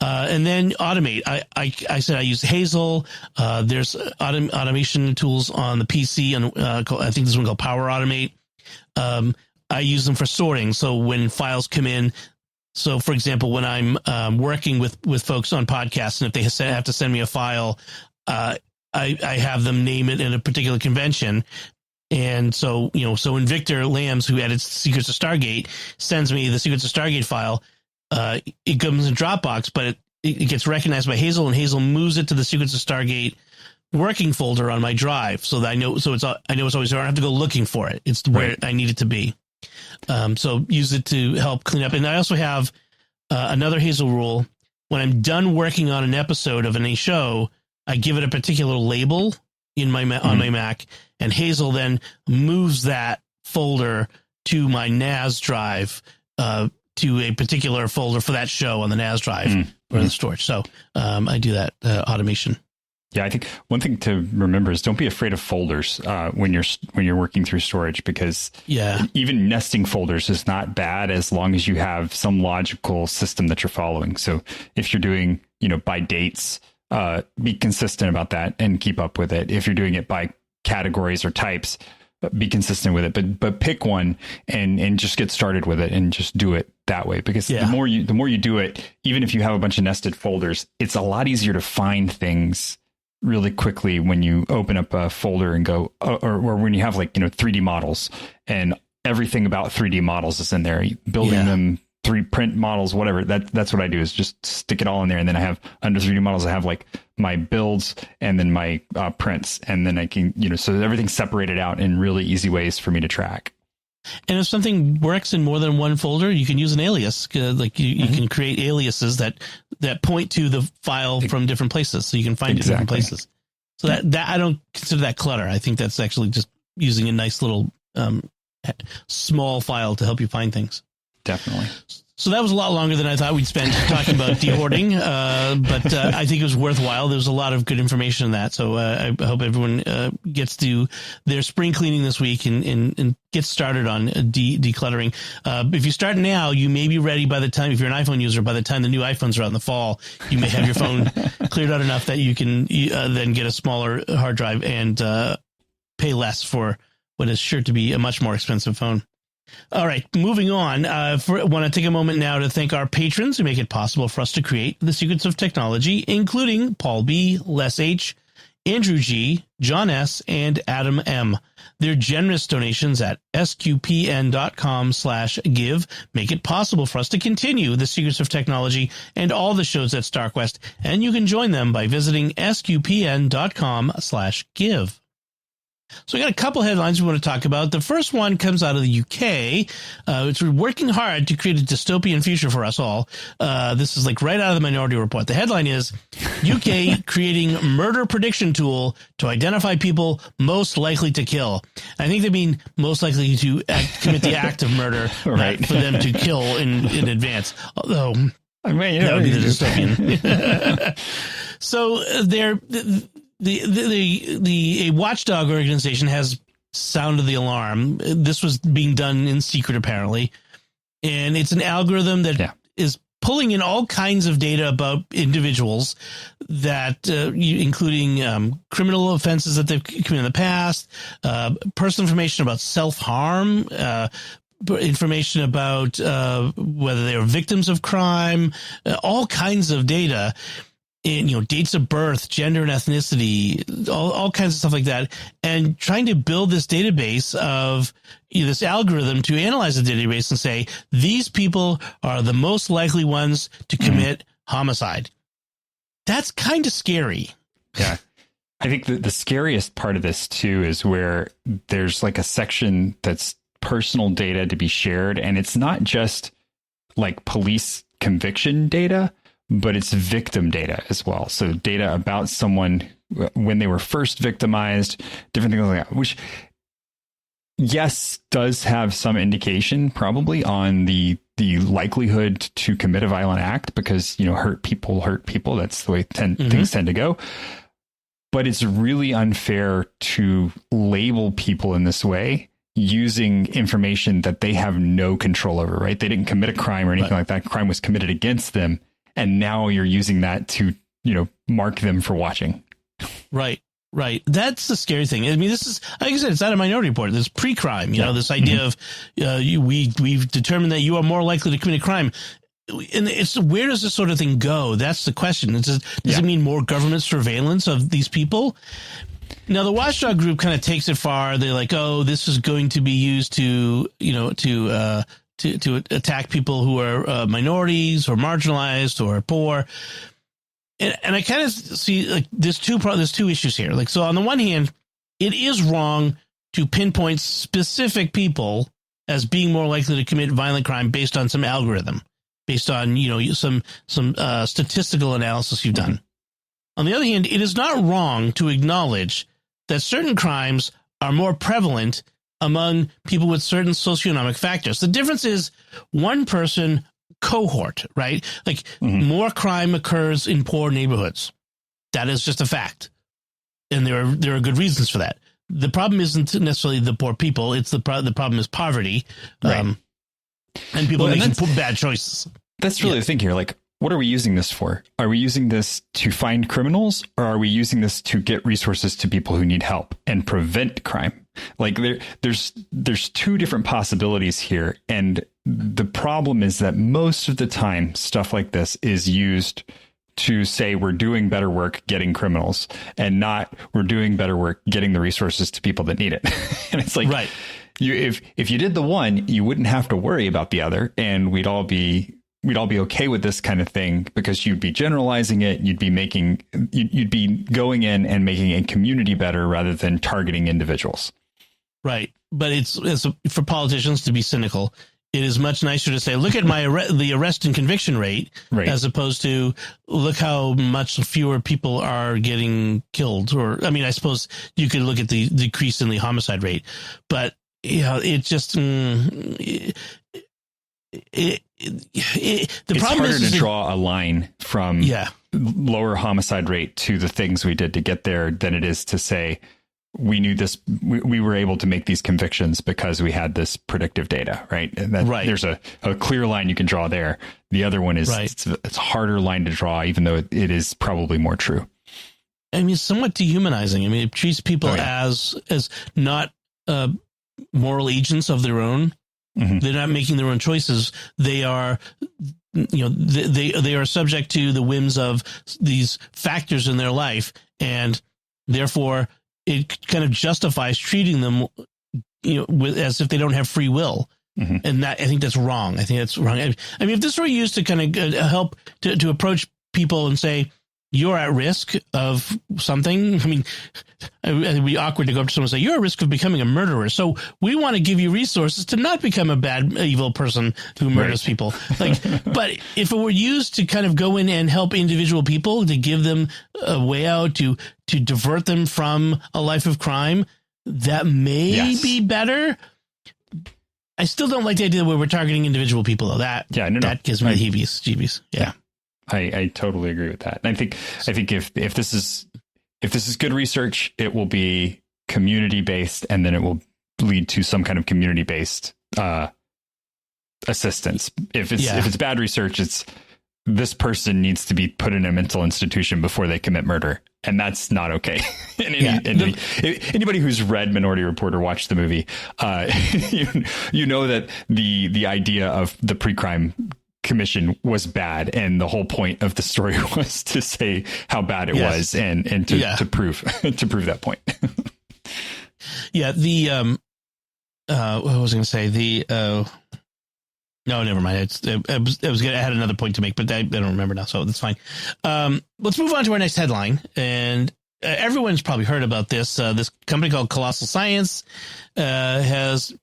and then automate. I said I use Hazel. There's automation tools on the PC, and I think there's one called Power Automate. I use them for sorting. So when files come in, so for example, when I'm working with folks on podcasts, and if they have to send me a file, I have them name it in a particular convention. And so when Victor Lambs, who edits Secrets of Stargate, sends me the Secrets of Stargate file, it comes in Dropbox, but it gets recognized by Hazel, and Hazel moves it to the Secrets of Stargate working folder on my drive. So that I know it's always there. I don't have to go looking for it. It's where I need it to be. So use it to help clean up. And I also have another Hazel rule. When I'm done working on an episode of any show, I give it a particular label on my Mac, and Hazel then moves that folder to my NAS drive, to a particular folder for that show on the NAS drive or the storage. So I do that automation. Yeah, I think one thing to remember is don't be afraid of folders when you're working through storage, because even nesting folders is not bad as long as you have some logical system that you're following. So if you're doing by dates, be consistent about that and keep up with it. If you're doing it by categories or types, be consistent with it, but pick one and just get started with it and just do it that way. Because the more you do it, even if you have a bunch of nested folders, it's a lot easier to find things really quickly when you open up a folder and go, or when you have 3D models and everything about 3D models is in there, building them, 3D print models, whatever. That's what I do, is just stick it all in there. And then I have under 3D models, I have my builds and then my prints. And then I can, so everything's separated out in really easy ways for me to track. And if something works in more than one folder, you can use an alias. You can create aliases that point to the file from different places, so you can find it in different places. So that I don't consider that clutter. I think that's actually just using a nice little small file to help you find things. Definitely. So that was a lot longer than I thought we'd spend talking about de-hoarding, but I think it was worthwhile. There's a lot of good information in that. So I hope everyone gets to their spring cleaning this week and get started on decluttering. If you start now, you may be ready by the time, if you're an iPhone user, by the time the new iPhones are out in the fall, you may have your phone cleared out enough that you can then get a smaller hard drive and pay less for what is sure to be a much more expensive phone. All right, moving on. I want to take a moment now to thank our patrons who make it possible for us to create the Secrets of Technology, including Paul B., Les H., Andrew G., John S., and Adam M. Their generous donations at sqpn.com/give make it possible for us to continue The Secrets of Technology and all the shows at StarQuest, and you can join them by visiting sqpn.com/give. So we got a couple headlines we want to talk about. The first one comes out of the UK. It's working hard to create a dystopian future for us all. This is like right out of the Minority Report. The headline is UK creating murder prediction tool to identify people most likely to kill. I think they mean most likely to commit the act of murder, right? Not for them to kill in advance. Although I mean, that would be the dystopian. So they're. A watchdog organization has sounded the alarm. This was being done in secret, apparently. And it's an algorithm that is pulling in all kinds of data about individuals that, including criminal offenses that they've committed in the past, personal information about self-harm, information about whether they were victims of crime, all kinds of data. And, dates of birth, gender and ethnicity, all kinds of stuff like that. And trying to build this database of this algorithm to analyze the database and say, these people are the most likely ones to commit homicide. That's kind of scary. Yeah. I think the scariest part of this, too, is where there's like a section that's personal data to be shared. And it's not just like police conviction data, but it's victim data as well. So data about someone when they were first victimized, different things like that, which, yes, does have some indication probably on the likelihood to commit a violent act because, hurt people. That's the way things tend to go. But it's really unfair to label people in this way using information that they have no control over, right? They didn't commit a crime or anything like that. Crime was committed against them. And now you're using that to, mark them for watching. Right. That's the scary thing. I mean, this is, like I said, it's not a Minority Report. This pre-crime, this idea of we've determined that you are more likely to commit a crime. And it's where does this sort of thing go? That's the question. Does it mean more government surveillance of these people? Now, the watchdog group kind of takes it far. They're like, oh, this is going to be used to attack people who are minorities or marginalized or poor. And I kind of see like there's two issues here. Like, so on the one hand, it is wrong to pinpoint specific people as being more likely to commit violent crime based on some algorithm, based on, some statistical analysis you've done. On the other hand, it is not wrong to acknowledge that certain crimes are more prevalent among people with certain socioeconomic factors. The difference is one person cohort, right? Like more crime occurs in poor neighborhoods. That is just a fact. And there are good reasons for that. The problem isn't necessarily the poor people. It's the problem is poverty. Right. And people making bad choices. That's really the thing here. Like, what are we using this for? Are we using this to find criminals, or are we using this to get resources to people who need help and prevent crime? Like there's two different possibilities here. And the problem is that most of the time stuff like this is used to say we're doing better work getting criminals and not we're doing better work getting the resources to people that need it. And it's like, right. If you did the one, you wouldn't have to worry about the other, and we'd all be okay with this kind of thing because you'd be generalizing it. You'd be going in and making a community better rather than targeting individuals. Right. But it's for politicians to be cynical. It is much nicer to say, look at the arrest and conviction rate, right, as opposed to look how much fewer people are getting killed. Or, I mean, I suppose you could look at the decrease in the homicide rate, but it just, the problem is to draw a line from lower homicide rate to the things we did to get there than it is to say, we knew this, we were able to make these convictions because we had this predictive data, right? And there's a clear line you can draw there. The other one is it's a harder line to draw, even though it is probably more true. I mean, it's somewhat dehumanizing. I mean, it treats people as not moral agents of their own. Mm-hmm. They're not making their own choices. They are, they are subject to the whims of these factors in their life. And Therefore, it kind of justifies treating them, as if they don't have free will. Mm-hmm. And I think that's wrong. I think that's wrong. I mean, if this were used to kind of help to approach people and say, you're at risk of something. I mean, it would be awkward to go up to someone and say, you're at risk of becoming a murderer. So we want to give you resources to not become a bad, evil person who murders people. Like, but if it were used to kind of go in and help individual people, to give them a way out, to divert them from a life of crime, that may be better. I still don't like the idea where we're targeting individual people, though. That gives me the heebies-jeebies. Yeah. I totally agree with that. And I think if this is good research, it will be community based, and then it will lead to some kind of community based assistance. If it's bad research, it's this person needs to be put in a mental institution before they commit murder, and that's not okay. Anybody who's read Minority Report or watched the movie, you know that the idea of the pre-crime commission was bad, and the whole point of the story was to say how bad it was and to prove that point. What was I going to say? No, never mind. I had another point to make, but I don't remember now, so that's fine. Let's move on to our next headline. And everyone's probably heard about this. This company called Colossal Science has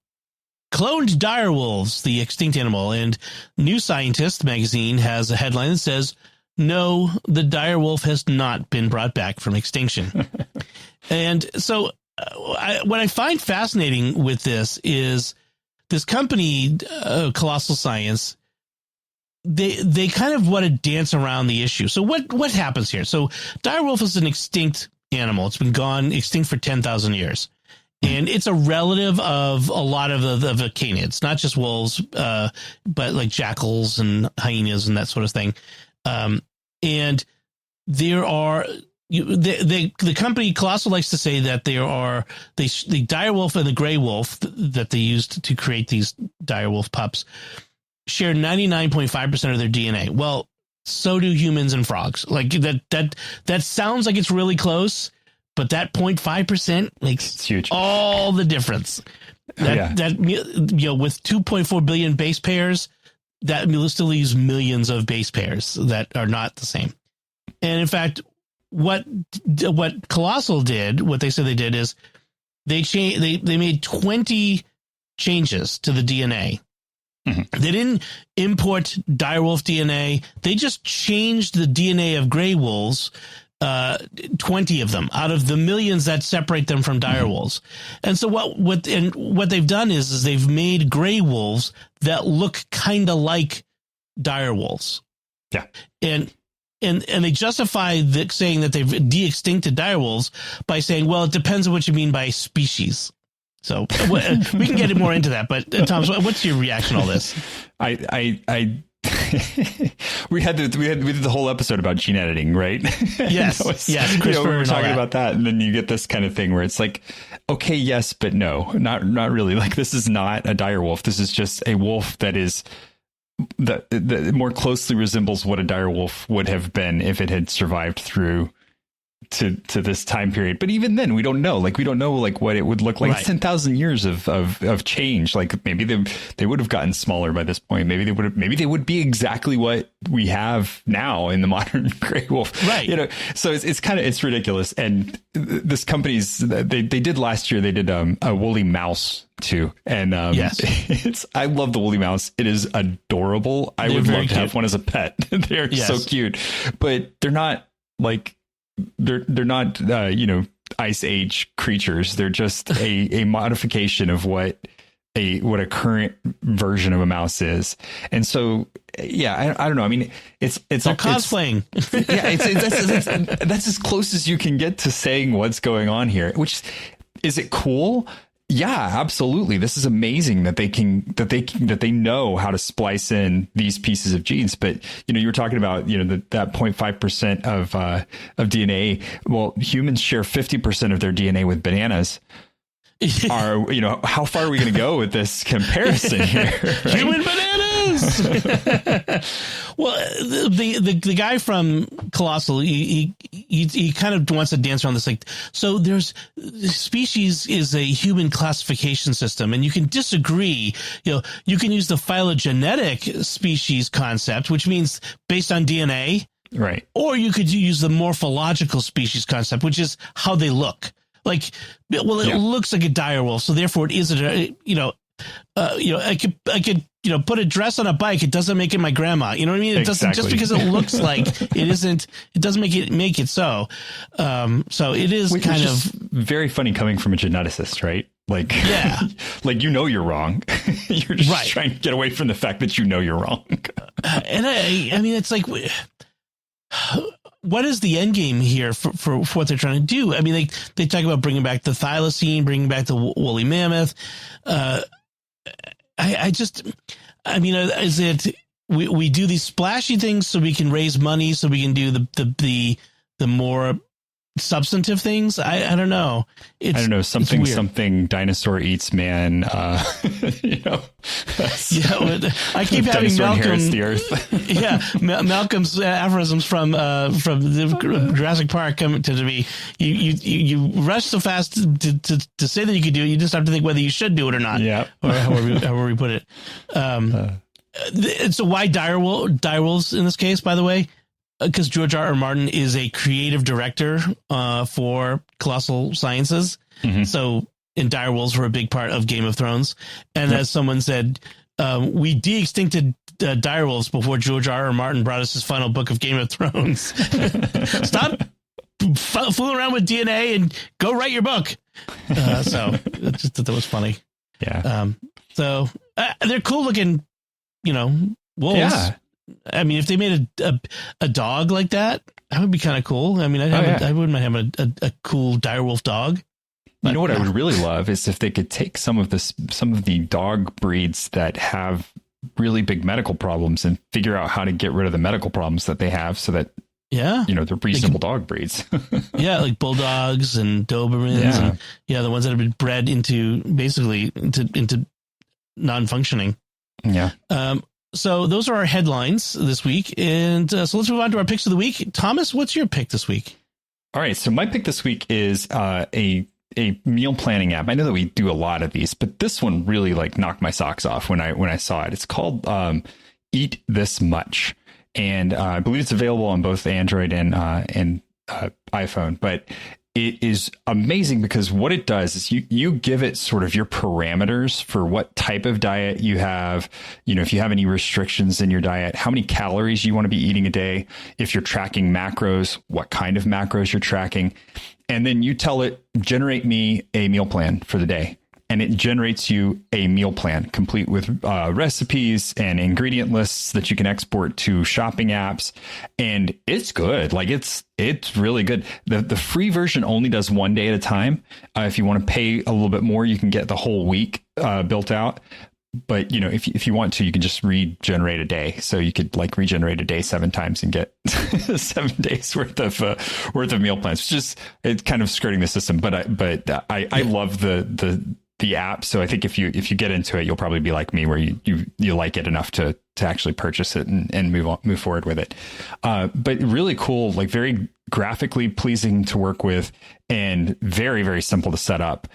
cloned direwolves, the extinct animal. And New Scientist magazine has a headline that says, "No, the direwolf has not been brought back from extinction." And so what I find fascinating with this is this company, Colossal Science, they kind of want to dance around the issue. So what happens here? So direwolf is an extinct animal. It's been extinct for 10,000 years. And it's a relative of a lot of the canids, not just wolves, but like jackals and hyenas and that sort of thing. And there are the company Colossal likes to say that there are the direwolf and the gray wolf that they used to create these direwolf pups share 99.5% of their DNA. Well, so do humans and frogs. Like that sounds like it's really close. But that 0.5% makes huge, all the difference. That with 2.4 billion base pairs, that still leaves millions of base pairs that are not the same. And in fact, what Colossal did, what they said they did is they made 20 changes to the DNA. Mm-hmm. They didn't import direwolf DNA. They just changed the DNA of gray wolves. 20 of them out of the millions that separate them from direwolves. And so what they've done is they've made gray wolves that look kind of like direwolves. Yeah. And they justify saying that they've de-extincted direwolves by saying, well, it depends on what you mean by species. So we can get more into that. But Tom, what's your reaction to all this? we did the whole episode about gene editing, right? Yes. CRISPR, we were talking about that, and then you get this kind of thing where it's like, okay, yes, but no, not really. Like, this is not a direwolf. This is just a wolf that is that more closely resembles what a direwolf would have been if it had survived through to this time period. But even then, we don't know. Like, we don't know like what it would look like. Right. 10,000 years of change. Like, maybe they would have gotten smaller by this point. Maybe they would be exactly what we have now in the modern gray wolf. Right. So it's ridiculous. And this company's they did last year. They did a woolly mouse too. And yes, I love the woolly mouse. It is adorable. I would love to have one as a pet. They're so cute, but they're not like. They're not, Ice Age creatures. They're just a modification of what a current version of a mouse is. And so, I don't know. I mean, it's cosplaying. That's as close as you can get to saying what's going on here. Which is it cool? Yeah, absolutely. This is amazing that they know how to splice in these pieces of genes. But, you were talking about, that 0.5% of DNA. Well, humans share 50% of their DNA with bananas. are, how far are we going to go with this comparison here? Right? Human bananas. Well, the guy from Colossal, he kind of wants to dance around this. Like, so there's species is a human classification system, and you can disagree. You can use the phylogenetic species concept, which means based on DNA. Right. Or you could use the morphological species concept, which is how they look. Like, well, it looks like a dire wolf, so therefore it isn't. I could put a dress on a bike. It doesn't make it my grandma. You know what I mean? It doesn't just because it looks like it isn't. It doesn't make it so. So it is which kind is of very funny coming from a geneticist, right? Like, like you're wrong. You're just trying to get away from the fact that you're wrong. And I mean, it's like, what is the end game here for what they're trying to do? I mean, they talk about bringing back the thylacine, bringing back the woolly mammoth. Is it we do these splashy things so we can raise money, so we can do the more substantive things? I don't know. I don't know. Something dinosaur eats man. I keep having Malcolm. The earth. Malcolm's aphorisms from the Jurassic Park come to me. You rush so fast to say that you could do it. You just have to think whether you should do it or not. Yeah. Or however we put it. So why direwolves in this case, by the way? Because George R. R. Martin is a creative director for Colossal Sciences. Mm-hmm. So, and direwolves were a big part of Game of Thrones. And as someone said, we de-extincted direwolves before George R. R. Martin brought us his final book of Game of Thrones. Stop fooling around with DNA and go write your book. So, I just thought that was funny. Yeah. So, they're cool looking, wolves. Yeah. I mean, if they made a dog like that would be kind of cool. I mean, I wouldn't mind having a cool direwolf dog. But, what I would really love is if they could take some of the dog breeds that have really big medical problems and figure out how to get rid of the medical problems that they have, so that they're reasonable dog breeds. Like bulldogs and Dobermans, and the ones that have been bred into basically into non-functioning. Yeah. So those are our headlines this week. And so let's move on to our picks of the week. Thomas, what's your pick this week? All right. So my pick this week is a meal planning app. I know that we do a lot of these, but this one really knocked my socks off when I saw it. It's called Eat This Much. And I believe it's available on both Android and iPhone. But it is amazing because what it does is you give it sort of your parameters for what type of diet you have, if you have any restrictions in your diet, how many calories you want to be eating a day, if you're tracking macros, what kind of macros you're tracking. And then you tell it, generate me a meal plan for the day. And it generates you a meal plan complete with recipes and ingredient lists that you can export to shopping apps. And it's good. It's really good. The free version only does 1 day at a time. If you want to pay a little bit more, you can get the whole week built out. But, if you want to, you can just regenerate a day. So you could regenerate a day 7 times and get 7 days worth of meal plans. It's kind of skirting the system. But I love the app. So I think if you get into it, you'll probably be like me, where you like it enough to actually purchase it and move forward with it. But really cool, very graphically pleasing to work with, and very, very simple to set up.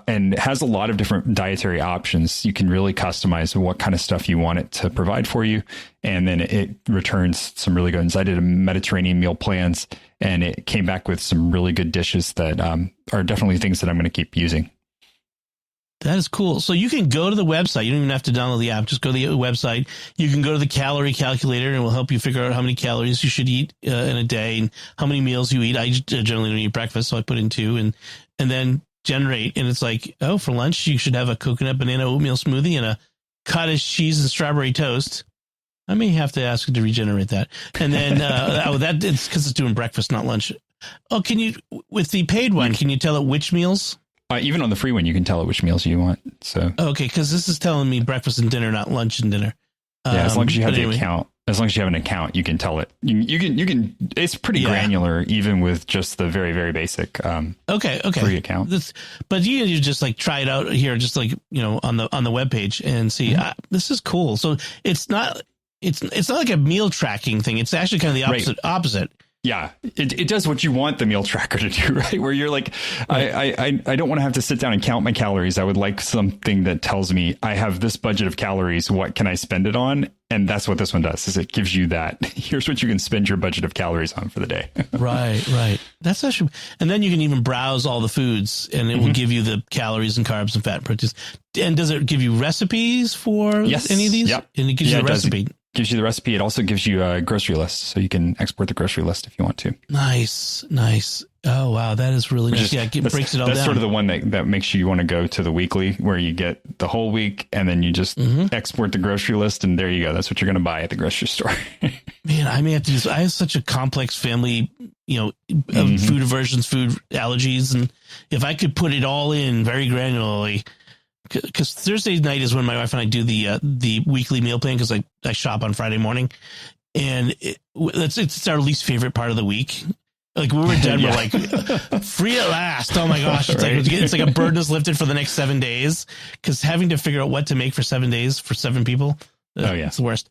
And has a lot of different dietary options. You can really customize what kind of stuff you want it to provide for you. And then it returns some really good ones. I did a Mediterranean meal plans, and it came back with some really good dishes that are definitely things that I'm going to keep using. That is cool. So you can go to the website. You don't even have to download the app. Just go to the website. You can go to the calorie calculator, and it will help you figure out how many calories you should eat in a day and how many meals you eat. I generally don't eat breakfast, so I put in 2 and then generate. And it's for lunch, you should have a coconut banana oatmeal smoothie and a cottage cheese and strawberry toast. I may have to ask it to regenerate that. And then, that it's because it's doing breakfast, not lunch. Oh, can you, with the paid one, can you tell it which meals? Even on the free one, you can tell it which meals you want. So okay, because this is telling me breakfast and dinner, not lunch and dinner. As long as you have the account As long as you have an account, you can tell it. You can. It's pretty granular, even with just the very, very basic. Okay. Free account. But you just like try it out here, just like on the webpage and see. This is cool. So it's not like a meal tracking thing. It's actually kind of the opposite. Yeah, it does what you want the meal tracker to do, right? Where you're like, I don't want to have to sit down and count my calories. I would like something that tells me I have this budget of calories. What can I spend it on? And that's what this one does, is it gives you that. Here's what you can spend your budget of calories on for the day. Right. That's actually, and then you can even browse all the foods, and it will give you the calories and carbs and fat and proteins. And does it give you recipes for any of these? Yep. And it gives you a recipe. Gives you the recipe. It also gives you a grocery list, so you can export the grocery list if you want to. Nice. Oh wow, that is really nice. Yeah, it breaks it all down. That's sort of the one that makes you want to go to the weekly, where you get the whole week, and then you just export the grocery list, and there you go. That's what you're going to buy at the grocery store. Man, I may have to do this. I have such a complex family, of food aversions, food allergies, and if I could put it all in very granularly. Because Thursday night is when my wife and I do the weekly meal plan, because I shop on Friday morning, and it's our least favorite part of the week. Like we were done, we're like free at last. Oh my gosh, it's like a burden is lifted for the next 7 days, because having to figure out what to make for 7 days for 7 people, it's the worst.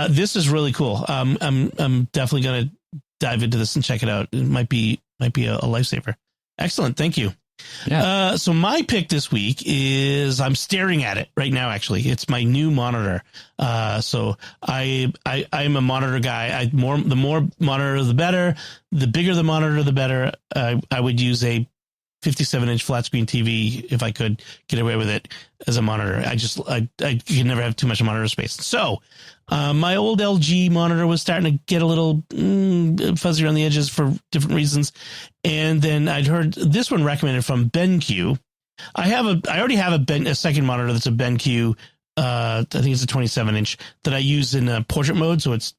This is really cool. I'm definitely gonna dive into this and check it out. It might be a lifesaver. Excellent, thank you. Yeah. So my pick this week is, I'm staring at it right now. Actually, it's my new monitor. So I'm a monitor guy. The more monitor, the better. The bigger the monitor, the better. I would use a 57-inch flat screen TV if I could get away with it as a monitor. I can never have too much monitor space. So my old LG monitor was starting to get a little fuzzy around the edges for different reasons. And then I'd heard this one recommended from BenQ. I already have a second monitor that's a BenQ. I think it's a 27-inch that I use in portrait mode. So it's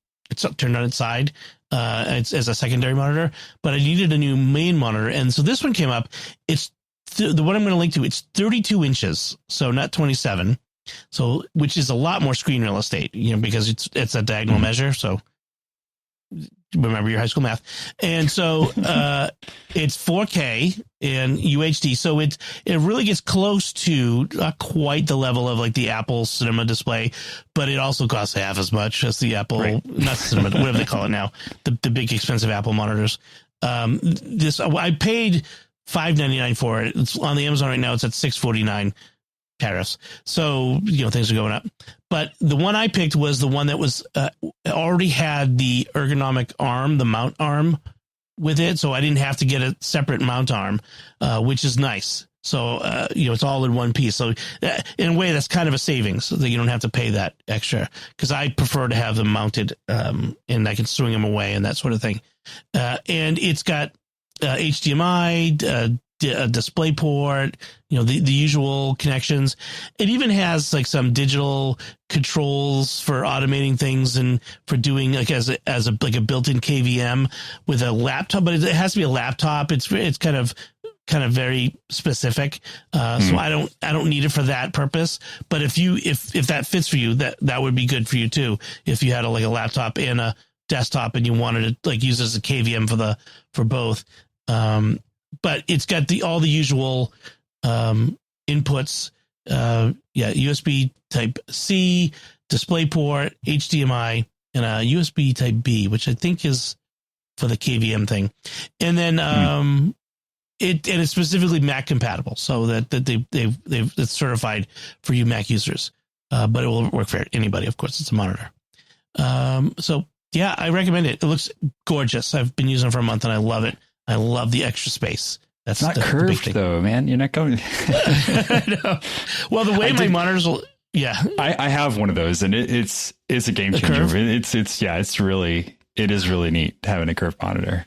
turned on its side. It's as a secondary monitor, but I needed a new main monitor. And so this one came up. It's the one I'm going to link to. It's 32 inches. So not 27. So, which is a lot more screen real estate, because it's a diagonal measure. So remember your high school math. And so, it's 4K and UHD. So it really gets close to not quite the level of like the Apple Cinema display, but it also costs half as much as the Apple, not Cinema, whatever they call it now, the big expensive Apple monitors. I paid $599 for it. It's on the Amazon right now. It's at $649 tariffs. So, things are going up. But the one I picked was the one that was already had the ergonomic arm, the mount arm with it. So I didn't have to get a separate mount arm, which is nice. So, it's all in one piece. So in a way, that's kind of a savings, so that you don't have to pay that extra, because I prefer to have them mounted and I can swing them away and that sort of thing. And it's got HDMI, a display port, the usual connections. It even has like some digital controls for automating things and for doing like as a built-in KVM with a laptop, but it has to be a laptop. It's kind of very specific. So I don't need it for that purpose. But if that fits for you, that would be good for you too. If you had a laptop and a desktop and you wanted to use it as a KVM for both. But it's got all the usual inputs. USB type C, display port, HDMI, and a USB type B, which I think is for the KVM thing. And then it's specifically Mac compatible, so that it's certified for you Mac users. But it will work for anybody. Of course, it's a monitor. So yeah, I recommend it. It looks gorgeous. I've been using it for a month and I love it. I love the extra space. That's not curved though, man. You're not going. I know. Well, the way my monitors will. Yeah, I have one of those, and it's a game changer. It is really neat having a curved monitor.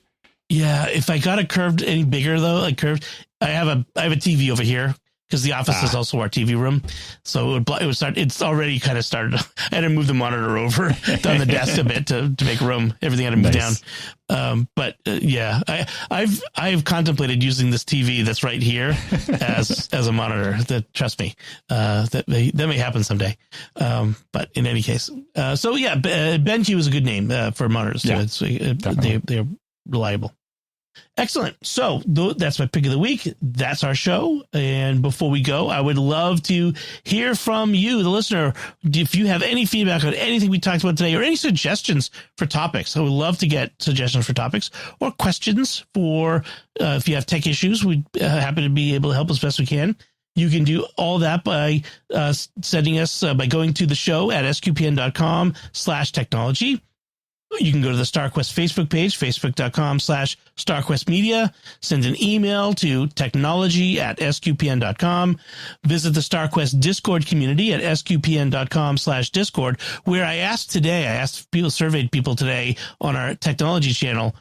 Yeah, if I got a curved any bigger though, like curved, I have a TV over here, because the office is also our TV room. So it would start. It's already kind of started. I had to move the monitor over down the desk a bit to make room. Everything had to move down. Yeah, I've contemplated using this TV that's right here as a monitor. That, trust me, that may happen someday. But in any case, so yeah, BenQ is a good name for monitors too. Yeah, they're reliable. Excellent. So that's my pick of the week. That's our show. And before we go, I would love to hear from you, the listener. If you have any feedback on anything we talked about today or any suggestions for topics, I would love to get suggestions for topics or questions for if you have tech issues. We'd happy to be able to help as best we can. You can do all that by sending us by going to the show at sqpn.com/technology. You can go to the StarQuest Facebook page, facebook.com/StarQuestMedia. Send an email to technology@sqpn.com. Visit the StarQuest Discord community at sqpn.com/Discord, where I asked people, surveyed people today on our technology channel,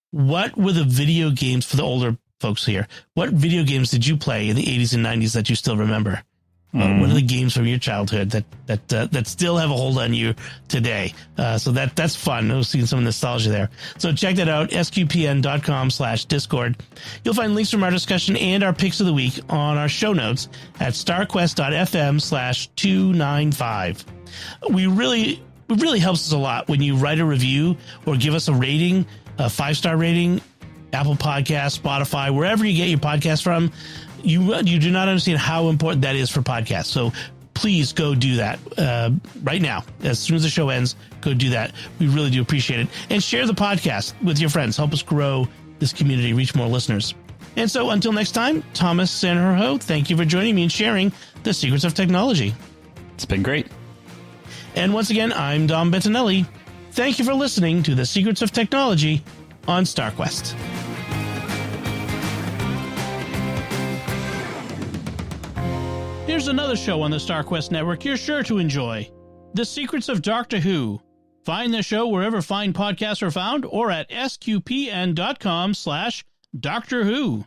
what were the video games for the older folks here? What video games did you play in the 80s and 90s that you still remember? What are the games from your childhood that still have a hold on you today? So that's fun. I was seeing some nostalgia there. So check that out, sqpn.com/Discord. You'll find links from our discussion and our picks of the week on our show notes at starquest.fm/295. It really helps us a lot when you write a review or give us a rating, a 5-star rating, Apple Podcasts, Spotify, wherever you get your podcast from. You do not understand how important that is for podcasts. So please go do that right now. As soon as the show ends, go do that. We really do appreciate it. And share the podcast with your friends. Help us grow this community, reach more listeners. And so until next time, Thomas Sanjurjo, thank you for joining me and sharing the secrets of technology. It's been great. And once again, I'm Dom Bettinelli. Thank you for listening to the Secrets of Technology on StarQuest. Here's another show on the StarQuest network you're sure to enjoy. The Secrets of Doctor Who. Find the show wherever fine podcasts are found or at sqpn.com/Doctor Who.